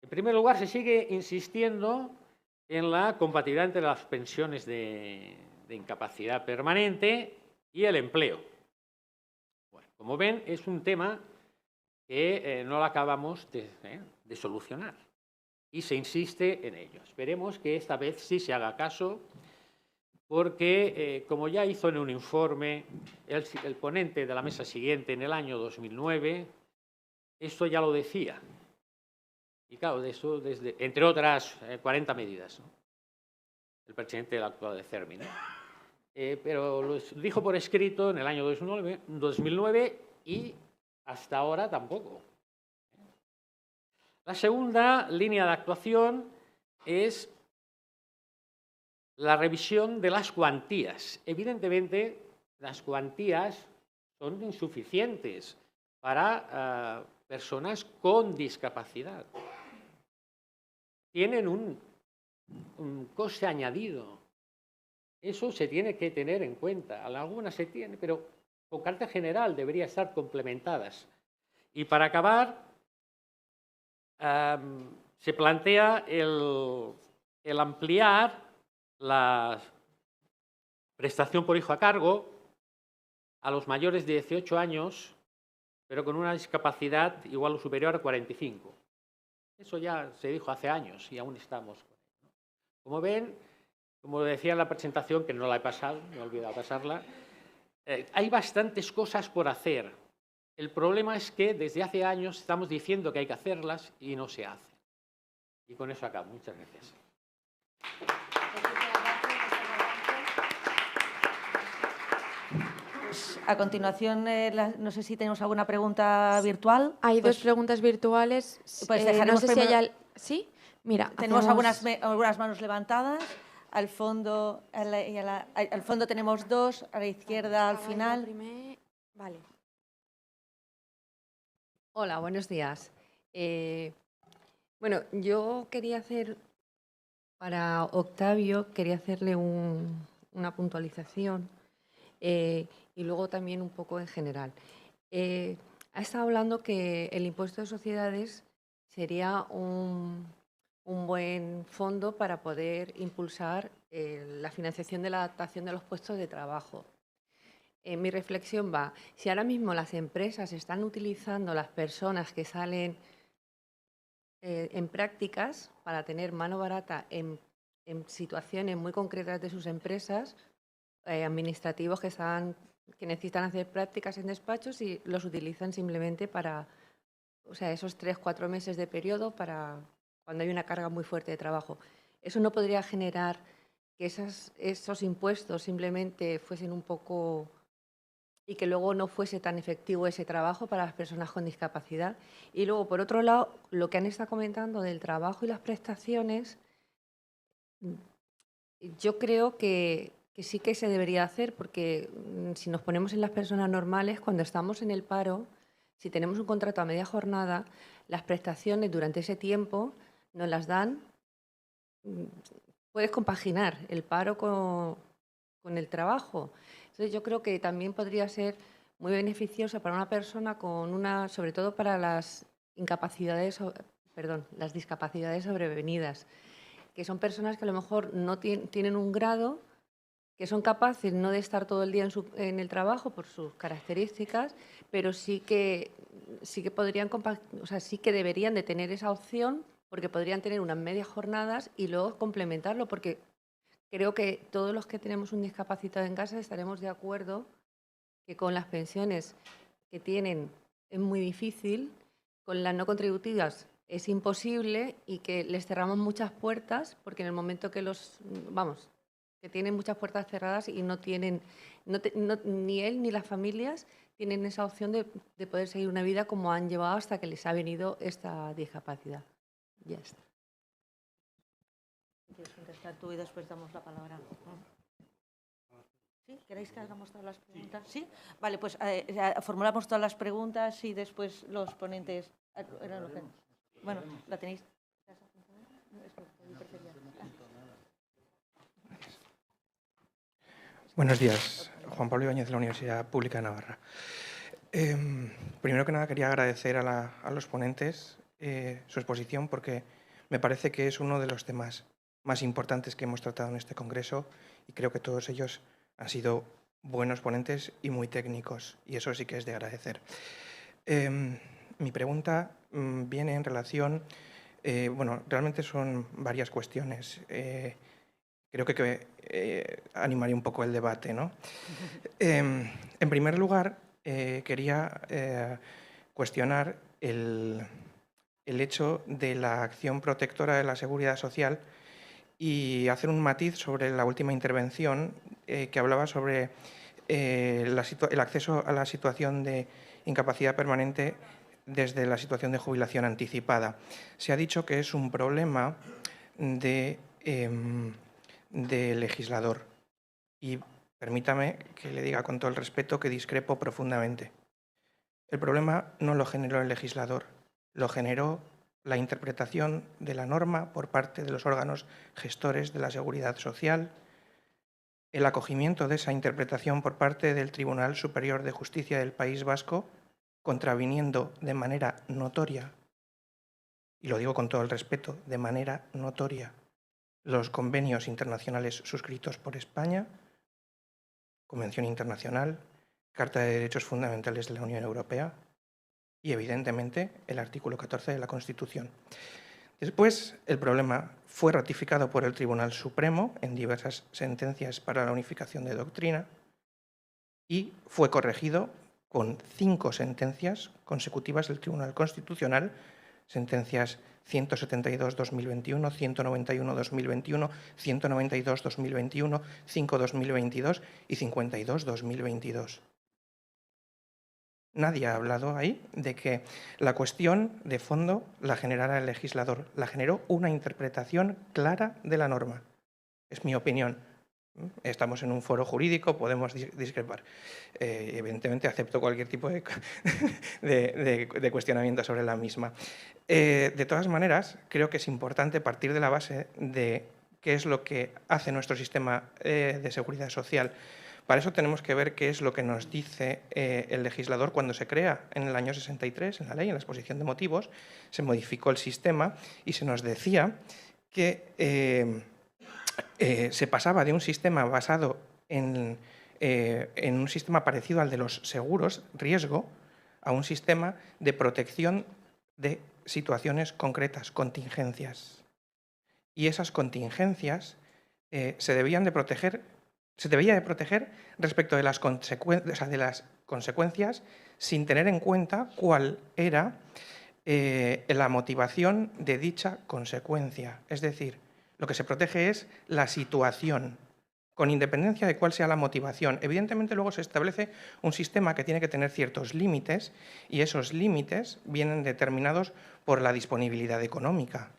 En primer lugar, se sigue insistiendo en la compatibilidad entre las pensiones de incapacidad permanente y el empleo. Bueno, como ven, es un tema que no lo acabamos de solucionar y se insiste en ello. Esperemos que esta vez sí se haga caso, porque, como ya hizo en un informe el ponente de la mesa siguiente en el año 2009, esto ya lo decía. Y claro, de eso, entre otras 40 medidas, ¿no? El presidente del actual de CERMI, ¿no? Pero lo dijo por escrito en el año 2009 y hasta ahora tampoco. La segunda línea de actuación es la revisión de las cuantías. Evidentemente, las cuantías son insuficientes para personas con discapacidad. Tienen un coste añadido. Eso se tiene que tener en cuenta. Algunas se tienen, pero con carácter general deberían estar complementadas. Y para acabar, se plantea el ampliar la prestación por hijo a cargo a los mayores de 18 años, pero con una discapacidad igual o superior a 45. Eso ya se dijo hace años y aún estamos con ello. Como ven, como decía en la presentación, que no la he pasado, me he olvidado pasarla, hay bastantes cosas por hacer. El problema es que desde hace años estamos diciendo que hay que hacerlas y no se hacen. Y con eso acabo. Muchas gracias. A continuación, no sé si tenemos alguna pregunta virtual. Hay Pues, dos preguntas virtuales. pues no dejaremos sé si primero- hay ¿Sí? Mira, tenemos hacemos- algunas manos levantadas. Al fondo, al fondo tenemos dos, a la izquierda al final. Vale. Hola, buenos días. Bueno, yo quería hacer, para Octavio, quería hacerle una puntualización y luego también un poco en general. Ha estado hablando que el impuesto de sociedades sería un buen fondo para poder impulsar la financiación de la adaptación de los puestos de trabajo. Mi reflexión va, si ahora mismo las empresas están utilizando las personas que salen en prácticas para tener mano barata en situaciones muy concretas de sus empresas, administrativos que necesitan hacer prácticas en despachos y los utilizan simplemente para, o sea, esos 3-4 meses de periodo para cuando hay una carga muy fuerte de trabajo. Eso no podría generar que esos impuestos simplemente fuesen un poco y que luego no fuese tan efectivo ese trabajo para las personas con discapacidad. Y luego, por otro lado, lo que han estado comentando del trabajo y las prestaciones, yo creo que sí que se debería hacer, porque si nos ponemos en las personas normales, cuando estamos en el paro, si tenemos un contrato a media jornada, las prestaciones durante ese tiempo nos las dan, puedes compaginar el paro con el trabajo. Entonces yo creo que también podría ser muy beneficiosa para una persona sobre todo para las las discapacidades sobrevenidas, que son personas que a lo mejor no tienen un grado, que son capaces no de estar todo el día en el trabajo por sus características, pero sí que podrían, o sea, sí que deberían de tener esa opción, porque podrían tener unas medias jornadas y luego complementarlo, porque creo que todos los que tenemos un discapacitado en casa estaremos de acuerdo que con las pensiones que tienen es muy difícil, con las no contributivas es imposible y que les cerramos muchas puertas, porque en el momento que que tienen muchas puertas cerradas y no tienen, ni él ni las familias tienen esa opción de poder seguir una vida como han llevado hasta que les ha venido esta discapacidad. Ya está. ¿Quieres contestar tú y después damos la palabra? ¿Sí? ¿Queréis que hagamos todas las preguntas? ¿Sí? Vale, pues formulamos todas las preguntas y después los ponentes... Bueno, ¿la tenéis? Buenos días, Juan Pablo Ibáñez de la Universidad Pública de Navarra. Primero que nada quería agradecer a los ponentes su exposición, porque me parece que es uno de los temas más importantes que hemos tratado en este congreso y creo que todos ellos han sido buenos ponentes y muy técnicos, y eso sí que es de agradecer. Mi pregunta viene en relación, bueno, realmente son varias cuestiones. Creo que animaría un poco el debate, ¿no? En primer lugar, quería cuestionar el hecho de la acción protectora de la seguridad social y hacer un matiz sobre la última intervención que hablaba sobre el acceso a la situación de incapacidad permanente desde la situación de jubilación anticipada. Se ha dicho que es un problema de legislador y permítame que le diga con todo el respeto que discrepo profundamente. El problema no lo generó el legislador, lo generó la interpretación de la norma por parte de los órganos gestores de la seguridad social, el acogimiento de esa interpretación por parte del Tribunal Superior de Justicia del País Vasco, contraviniendo de manera notoria, y lo digo con todo el respeto, de manera notoria, los convenios internacionales suscritos por España, Convención Internacional, Carta de Derechos Fundamentales de la Unión Europea y, evidentemente, el artículo 14 de la Constitución. Después, el problema fue ratificado por el Tribunal Supremo en diversas sentencias para la unificación de doctrina y fue corregido con 5 sentencias consecutivas del Tribunal Constitucional, sentencias 172-2021, 191-2021, 192-2021, 5-2022 y 52-2022. Nadie ha hablado ahí de que la cuestión de fondo la generara el legislador, la generó una interpretación clara de la norma. Es mi opinión. Estamos en un foro jurídico, podemos discrepar. Evidentemente acepto cualquier tipo de cuestionamiento sobre la misma. De todas maneras, creo que es importante partir de la base de qué es lo que hace nuestro sistema de seguridad social. Para eso tenemos que ver qué es lo que nos dice el legislador cuando se crea en el año 63, en la ley, en la exposición de motivos, se modificó el sistema y se nos decía que se pasaba de un sistema basado en un sistema parecido al de los seguros, riesgo, a un sistema de protección de situaciones concretas, contingencias. Y esas contingencias se debía de proteger respecto de las consecuencias sin tener en cuenta cuál era la motivación de dicha consecuencia. Es decir, lo que se protege es la situación, con independencia de cuál sea la motivación. Evidentemente, luego se establece un sistema que tiene que tener ciertos límites y esos límites vienen determinados por la disponibilidad económica.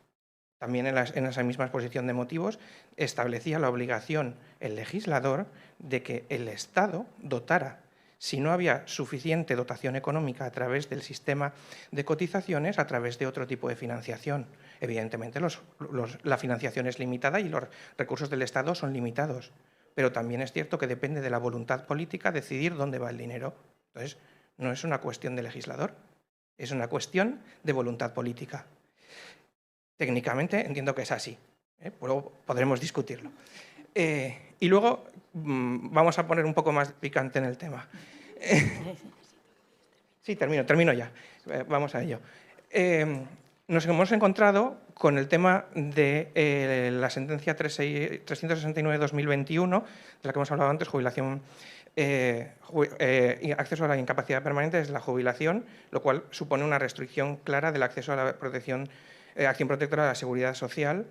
También en esa misma exposición de motivos establecía la obligación el legislador de que el Estado dotara, si no había suficiente dotación económica a través del sistema de cotizaciones, a través de otro tipo de financiación. Evidentemente la financiación es limitada y los recursos del Estado son limitados, pero también es cierto que depende de la voluntad política decidir dónde va el dinero. Entonces, no es una cuestión de legislador, es una cuestión de voluntad política. Técnicamente entiendo que es así, luego podremos discutirlo. Y luego vamos a poner un poco más picante en el tema. Sí, termino ya. Vamos a ello. Nos hemos encontrado con el tema de la sentencia 369-2021, de la que hemos hablado antes, jubilación, acceso a la incapacidad permanente desde la jubilación, lo cual supone una restricción clara del acceso a la protección, acción protectora de la seguridad social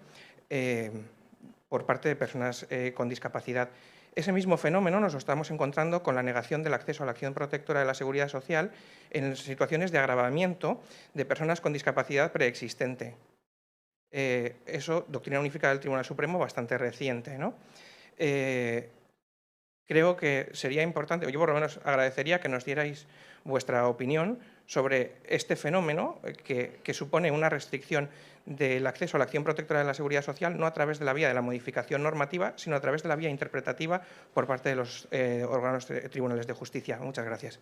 por parte de personas con discapacidad. Ese mismo fenómeno nos lo estamos encontrando con la negación del acceso a la acción protectora de la seguridad social en situaciones de agravamiento de personas con discapacidad preexistente. Eso, doctrina unificada del Tribunal Supremo, bastante reciente, ¿no? Creo que sería importante, yo por lo menos agradecería que nos dierais vuestra opinión sobre este fenómeno que supone una restricción del acceso a la acción protectora de la seguridad social, no a través de la vía de la modificación normativa, sino a través de la vía interpretativa por parte de los órganos tribunales de justicia. Muchas gracias.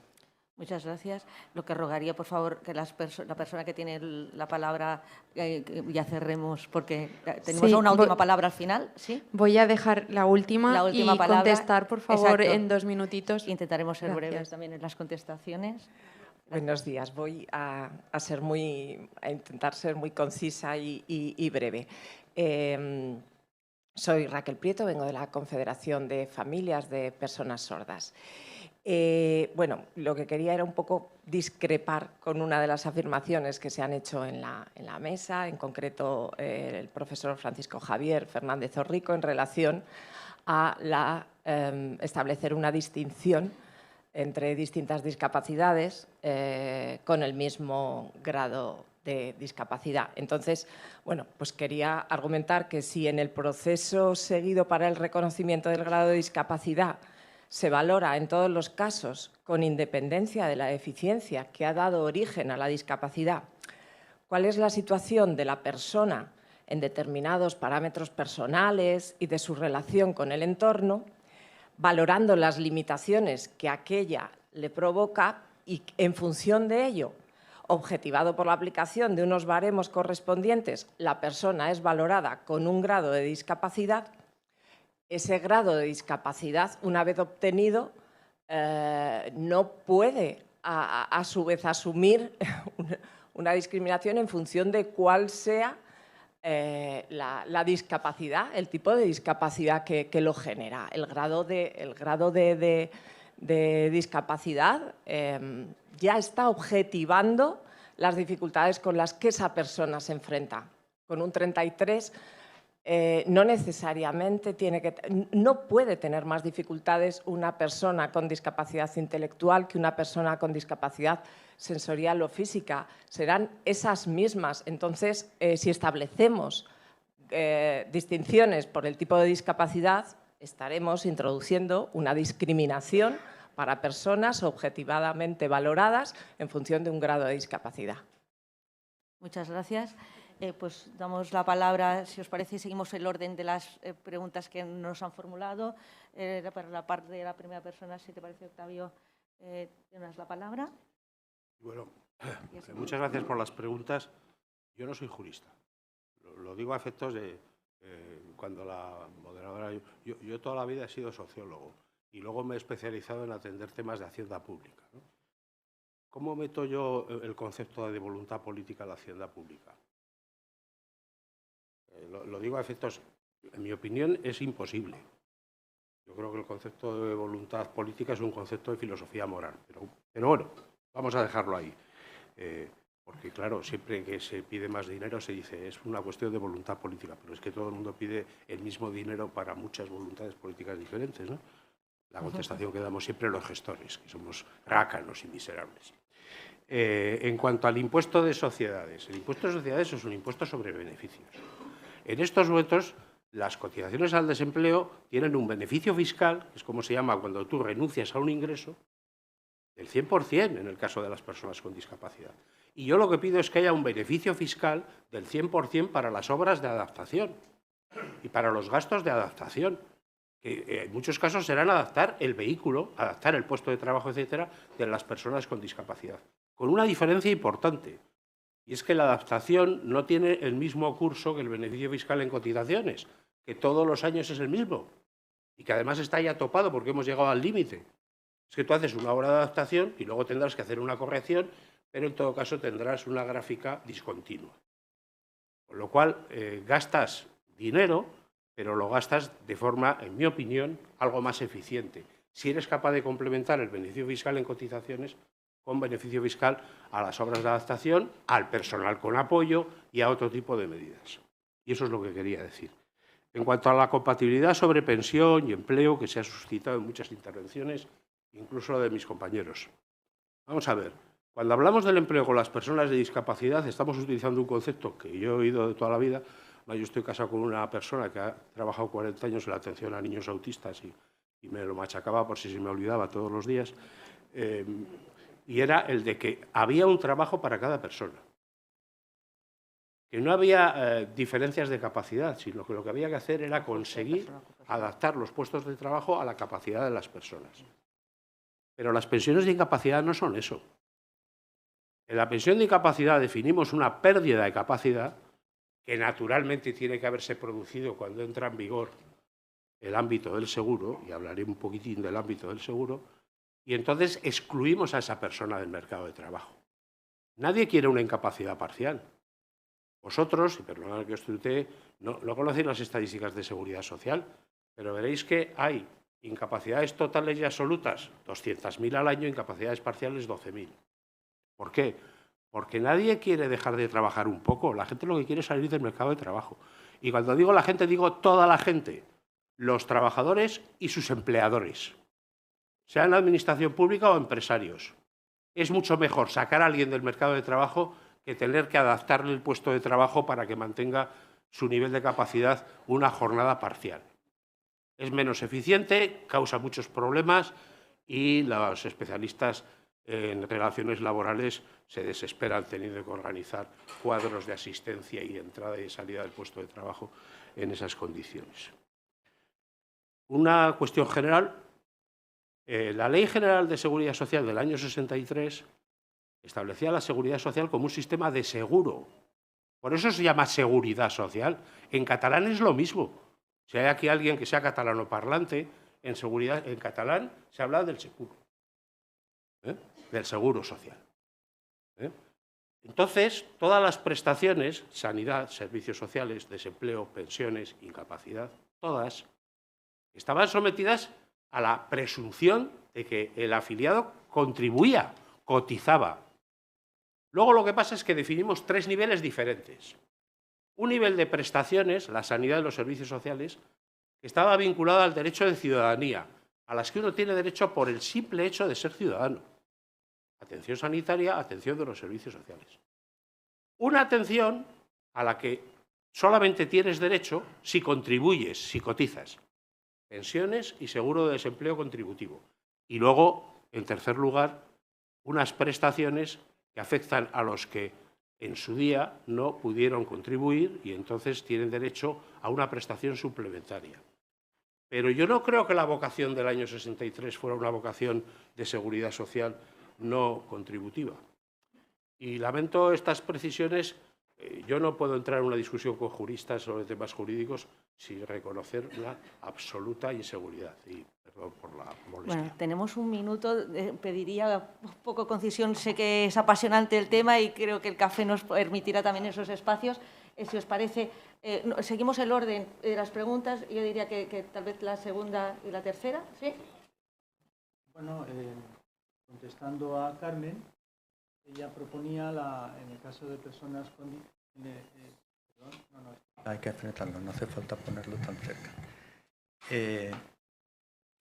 Muchas gracias. Lo que rogaría, por favor, que la persona que tiene la palabra ya cerremos, porque tenemos Sí, una última palabra al final. ¿Sí? Voy a dejar la última palabra, contestar, por favor, exacto. en 2 minutitos. Intentaremos ser Gracias. breves también en las contestaciones. Buenos días. Voy a intentar ser muy concisa y breve. Soy Raquel Prieto, vengo de la Confederación de Familias de Personas Sordas. Bueno, lo que quería era un poco discrepar con una de las afirmaciones que se han hecho en la mesa, en concreto el profesor Francisco Javier Fernández Orrico, en relación a establecer una distinción entre distintas discapacidades con el mismo grado de discapacidad. Entonces, bueno, pues quería argumentar que si en el proceso seguido para el reconocimiento del grado de discapacidad se valora en todos los casos, con independencia de la eficiencia que ha dado origen a la discapacidad, cuál es la situación de la persona en determinados parámetros personales y de su relación con el entorno, valorando las limitaciones que aquella le provoca y, en función de ello, objetivado por la aplicación de unos baremos correspondientes, la persona es valorada con un grado de discapacidad. Ese grado de discapacidad, una vez obtenido, no puede, a su vez, asumir una discriminación en función de cuál sea la discapacidad, el tipo de discapacidad que lo genera. El grado de discapacidad ya está objetivando las dificultades con las que esa persona se enfrenta. Con un 33 no necesariamente no puede tener más dificultades una persona con discapacidad intelectual que una persona con discapacidad sensorial o física. Serán esas mismas. Entonces, si establecemos distinciones por el tipo de discapacidad, estaremos introduciendo una discriminación para personas objetivadamente valoradas en función de un grado de discapacidad. Muchas gracias. Pues damos la palabra, si os parece, seguimos el orden de las preguntas que nos han formulado. Para la parte de la primera persona, si te parece, Octavio, tienes la palabra. Bueno, muchas gracias por las preguntas. Yo no soy jurista. Lo digo a efectos de cuando la moderadora... Yo toda la vida he sido sociólogo y luego me he especializado en atender temas de hacienda pública, ¿no? ¿Cómo meto yo el concepto de voluntad política en la hacienda pública? Lo digo a efectos, en mi opinión, es imposible. Yo creo que el concepto de voluntad política es un concepto de filosofía moral. Pero bueno, vamos a dejarlo ahí. Porque, claro, siempre que se pide más dinero se dice es una cuestión de voluntad política, pero es que todo el mundo pide el mismo dinero para muchas voluntades políticas diferentes, ¿no? La contestación que damos siempre los gestores, que somos rácanos y miserables. En cuanto al impuesto de sociedades, el impuesto de sociedades es un impuesto sobre beneficios. En estos momentos, las cotizaciones al desempleo tienen un beneficio fiscal, que es como se llama cuando tú renuncias a un ingreso, del 100% en el caso de las personas con discapacidad. Y yo lo que pido es que haya un beneficio fiscal del 100% para las obras de adaptación y para los gastos de adaptación, que en muchos casos serán adaptar el vehículo, adaptar el puesto de trabajo, etcétera, de las personas con discapacidad. Con una diferencia importante, y es que la adaptación no tiene el mismo curso que el beneficio fiscal en cotizaciones, que todos los años es el mismo, y que además está ya topado porque hemos llegado al límite. Es que tú haces una obra de adaptación y luego tendrás que hacer una corrección, pero en todo caso tendrás una gráfica discontinua. Con lo cual, gastas dinero, pero lo gastas de forma, en mi opinión, algo más eficiente. Si eres capaz de complementar el beneficio fiscal en cotizaciones con beneficio fiscal a las obras de adaptación, al personal con apoyo y a otro tipo de medidas. Y eso es lo que quería decir. En cuanto a la compatibilidad sobre pensión y empleo, que se ha suscitado en muchas intervenciones, incluso de mis compañeros. Vamos a ver, cuando hablamos del empleo con las personas de discapacidad, estamos utilizando un concepto que yo he oído de toda la vida. Yo estoy casado con una persona que ha trabajado 40 años en la atención a niños autistas y me lo machacaba por si se me olvidaba todos los días. Y era el de que había un trabajo para cada persona. Que no había diferencias de capacidad, sino que lo que había que hacer era conseguir adaptar los puestos de trabajo a la capacidad de las personas. Pero las pensiones de incapacidad no son eso. En la pensión de incapacidad definimos una pérdida de capacidad que naturalmente tiene que haberse producido cuando entra en vigor el ámbito del seguro, y hablaré un poquitín del ámbito del seguro, y entonces excluimos a esa persona del mercado de trabajo. Nadie quiere una incapacidad parcial. Vosotros, y perdonad que os tutee, no conocéis las estadísticas de seguridad social, pero veréis que hay Incapacidades totales y absolutas, 200.000 al año, incapacidades parciales, 12.000. ¿Por qué? Porque nadie quiere dejar de trabajar un poco. La gente lo que quiere es salir del mercado de trabajo. Y cuando digo la gente, digo toda la gente, los trabajadores y sus empleadores, sean administración pública o empresarios. Es mucho mejor sacar a alguien del mercado de trabajo que tener que adaptarle el puesto de trabajo para que mantenga su nivel de capacidad una jornada parcial. Es menos eficiente, causa muchos problemas y los especialistas en relaciones laborales se desesperan teniendo que organizar cuadros de asistencia y entrada y salida del puesto de trabajo en esas condiciones. Una cuestión general. La Ley General de Seguridad Social del año 63 establecía la seguridad social como un sistema de seguro. Por eso se llama seguridad social. En catalán es lo mismo. Si hay aquí alguien que sea catalano parlante, en catalán se habla del seguro, del seguro social. Entonces, todas las prestaciones, sanidad, servicios sociales, desempleo, pensiones, incapacidad, todas estaban sometidas a la presunción de que el afiliado contribuía, cotizaba. Luego lo que pasa es que definimos 3 niveles diferentes. Un nivel de prestaciones, la sanidad y los servicios sociales, que estaba vinculado al derecho de ciudadanía, a las que uno tiene derecho por el simple hecho de ser ciudadano. Atención sanitaria, atención de los servicios sociales. Una atención a la que solamente tienes derecho si contribuyes, si cotizas. Pensiones y seguro de desempleo contributivo. Y luego, en tercer lugar, unas prestaciones que afectan a los que en su día no pudieron contribuir y entonces tienen derecho a una prestación suplementaria. Pero yo no creo que la vocación del año 63 fuera una vocación de seguridad social no contributiva. Y lamento estas precisiones. Yo no puedo entrar en una discusión con juristas sobre temas jurídicos sin reconocer una absoluta inseguridad. Y perdón por la molestia. Bueno, tenemos un minuto. Pediría un poco concisión. Sé que es apasionante el tema y creo que el café nos permitirá también esos espacios. Si os parece, seguimos el orden de las preguntas. Yo diría que tal vez la segunda y la tercera. ¿Sí? Bueno, contestando a Carmen, ella proponía, en el caso de personas con... hay que enfrentarlo, no hace falta ponerlo tan cerca. Que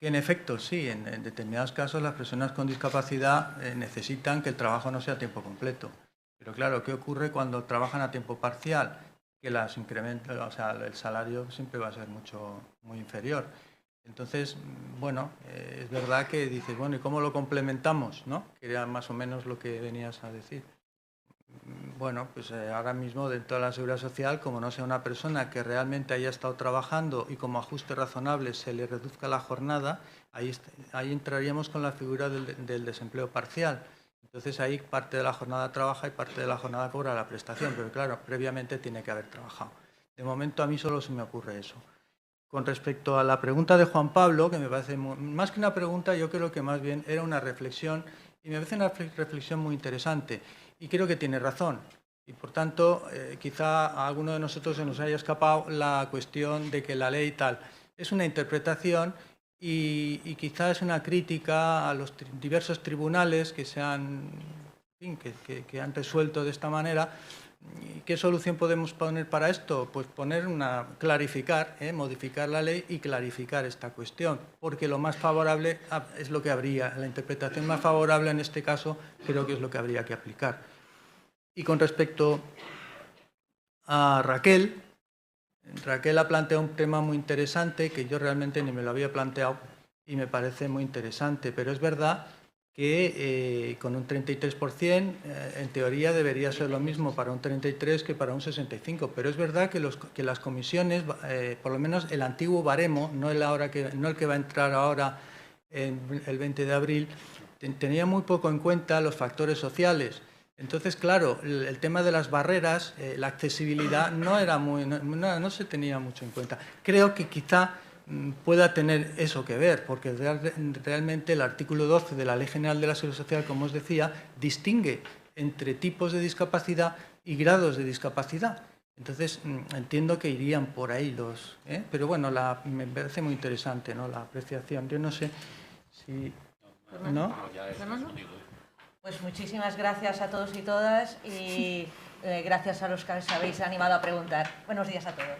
en efecto, sí, en determinados casos las personas con discapacidad necesitan que el trabajo no sea a tiempo completo. Pero claro, ¿qué ocurre cuando trabajan a tiempo parcial? Que las incrementan, o sea, el salario siempre va a ser muy inferior. Entonces, bueno, es verdad que dices, bueno, ¿y cómo lo complementamos? ¿No? Que era más o menos lo que venías a decir. Bueno, pues ahora mismo dentro de la Seguridad Social, como no sea una persona que realmente haya estado trabajando y como ajuste razonable se le reduzca la jornada, ahí entraríamos con la figura del desempleo parcial. Entonces ahí parte de la jornada trabaja y parte de la jornada cobra la prestación, pero claro, previamente tiene que haber trabajado. De momento a mí solo se me ocurre eso. Con respecto a la pregunta de Juan Pablo, que me parece más que una pregunta, yo creo que más bien era una reflexión, y me parece una reflexión muy interesante, y creo que tiene razón. Y por tanto, quizá a alguno de nosotros se nos haya escapado la cuestión de que la ley tal es una interpretación y quizá es una crítica a los diversos tribunales que que han resuelto de esta manera. ¿Qué solución podemos poner para esto? Pues clarificar, modificar la ley y clarificar esta cuestión, porque lo más favorable es lo que habría, la interpretación más favorable en este caso creo que es lo que habría que aplicar. Y con respecto a Raquel ha planteado un tema muy interesante que yo realmente ni me lo había planteado y me parece muy interesante, pero es verdad que con un 33%, en teoría debería ser lo mismo para un 33% que para un 65%, pero es verdad que las comisiones, por lo menos el antiguo baremo, no el que va a entrar ahora el 20 de abril, tenía muy poco en cuenta los factores sociales. Entonces, claro, el tema de las barreras, la accesibilidad no se tenía mucho en cuenta. Creo que quizá pueda tener eso que ver, porque realmente el artículo 12 de la Ley General de la Seguridad Social, como os decía, distingue entre tipos de discapacidad y grados de discapacidad. Entonces, entiendo que irían por ahí los... Pero bueno, me parece muy interesante, ¿no?, la apreciación. Yo no sé si... ¿No? Pues muchísimas gracias a todos y todas y gracias a los que os habéis animado a preguntar. Buenos días a todos.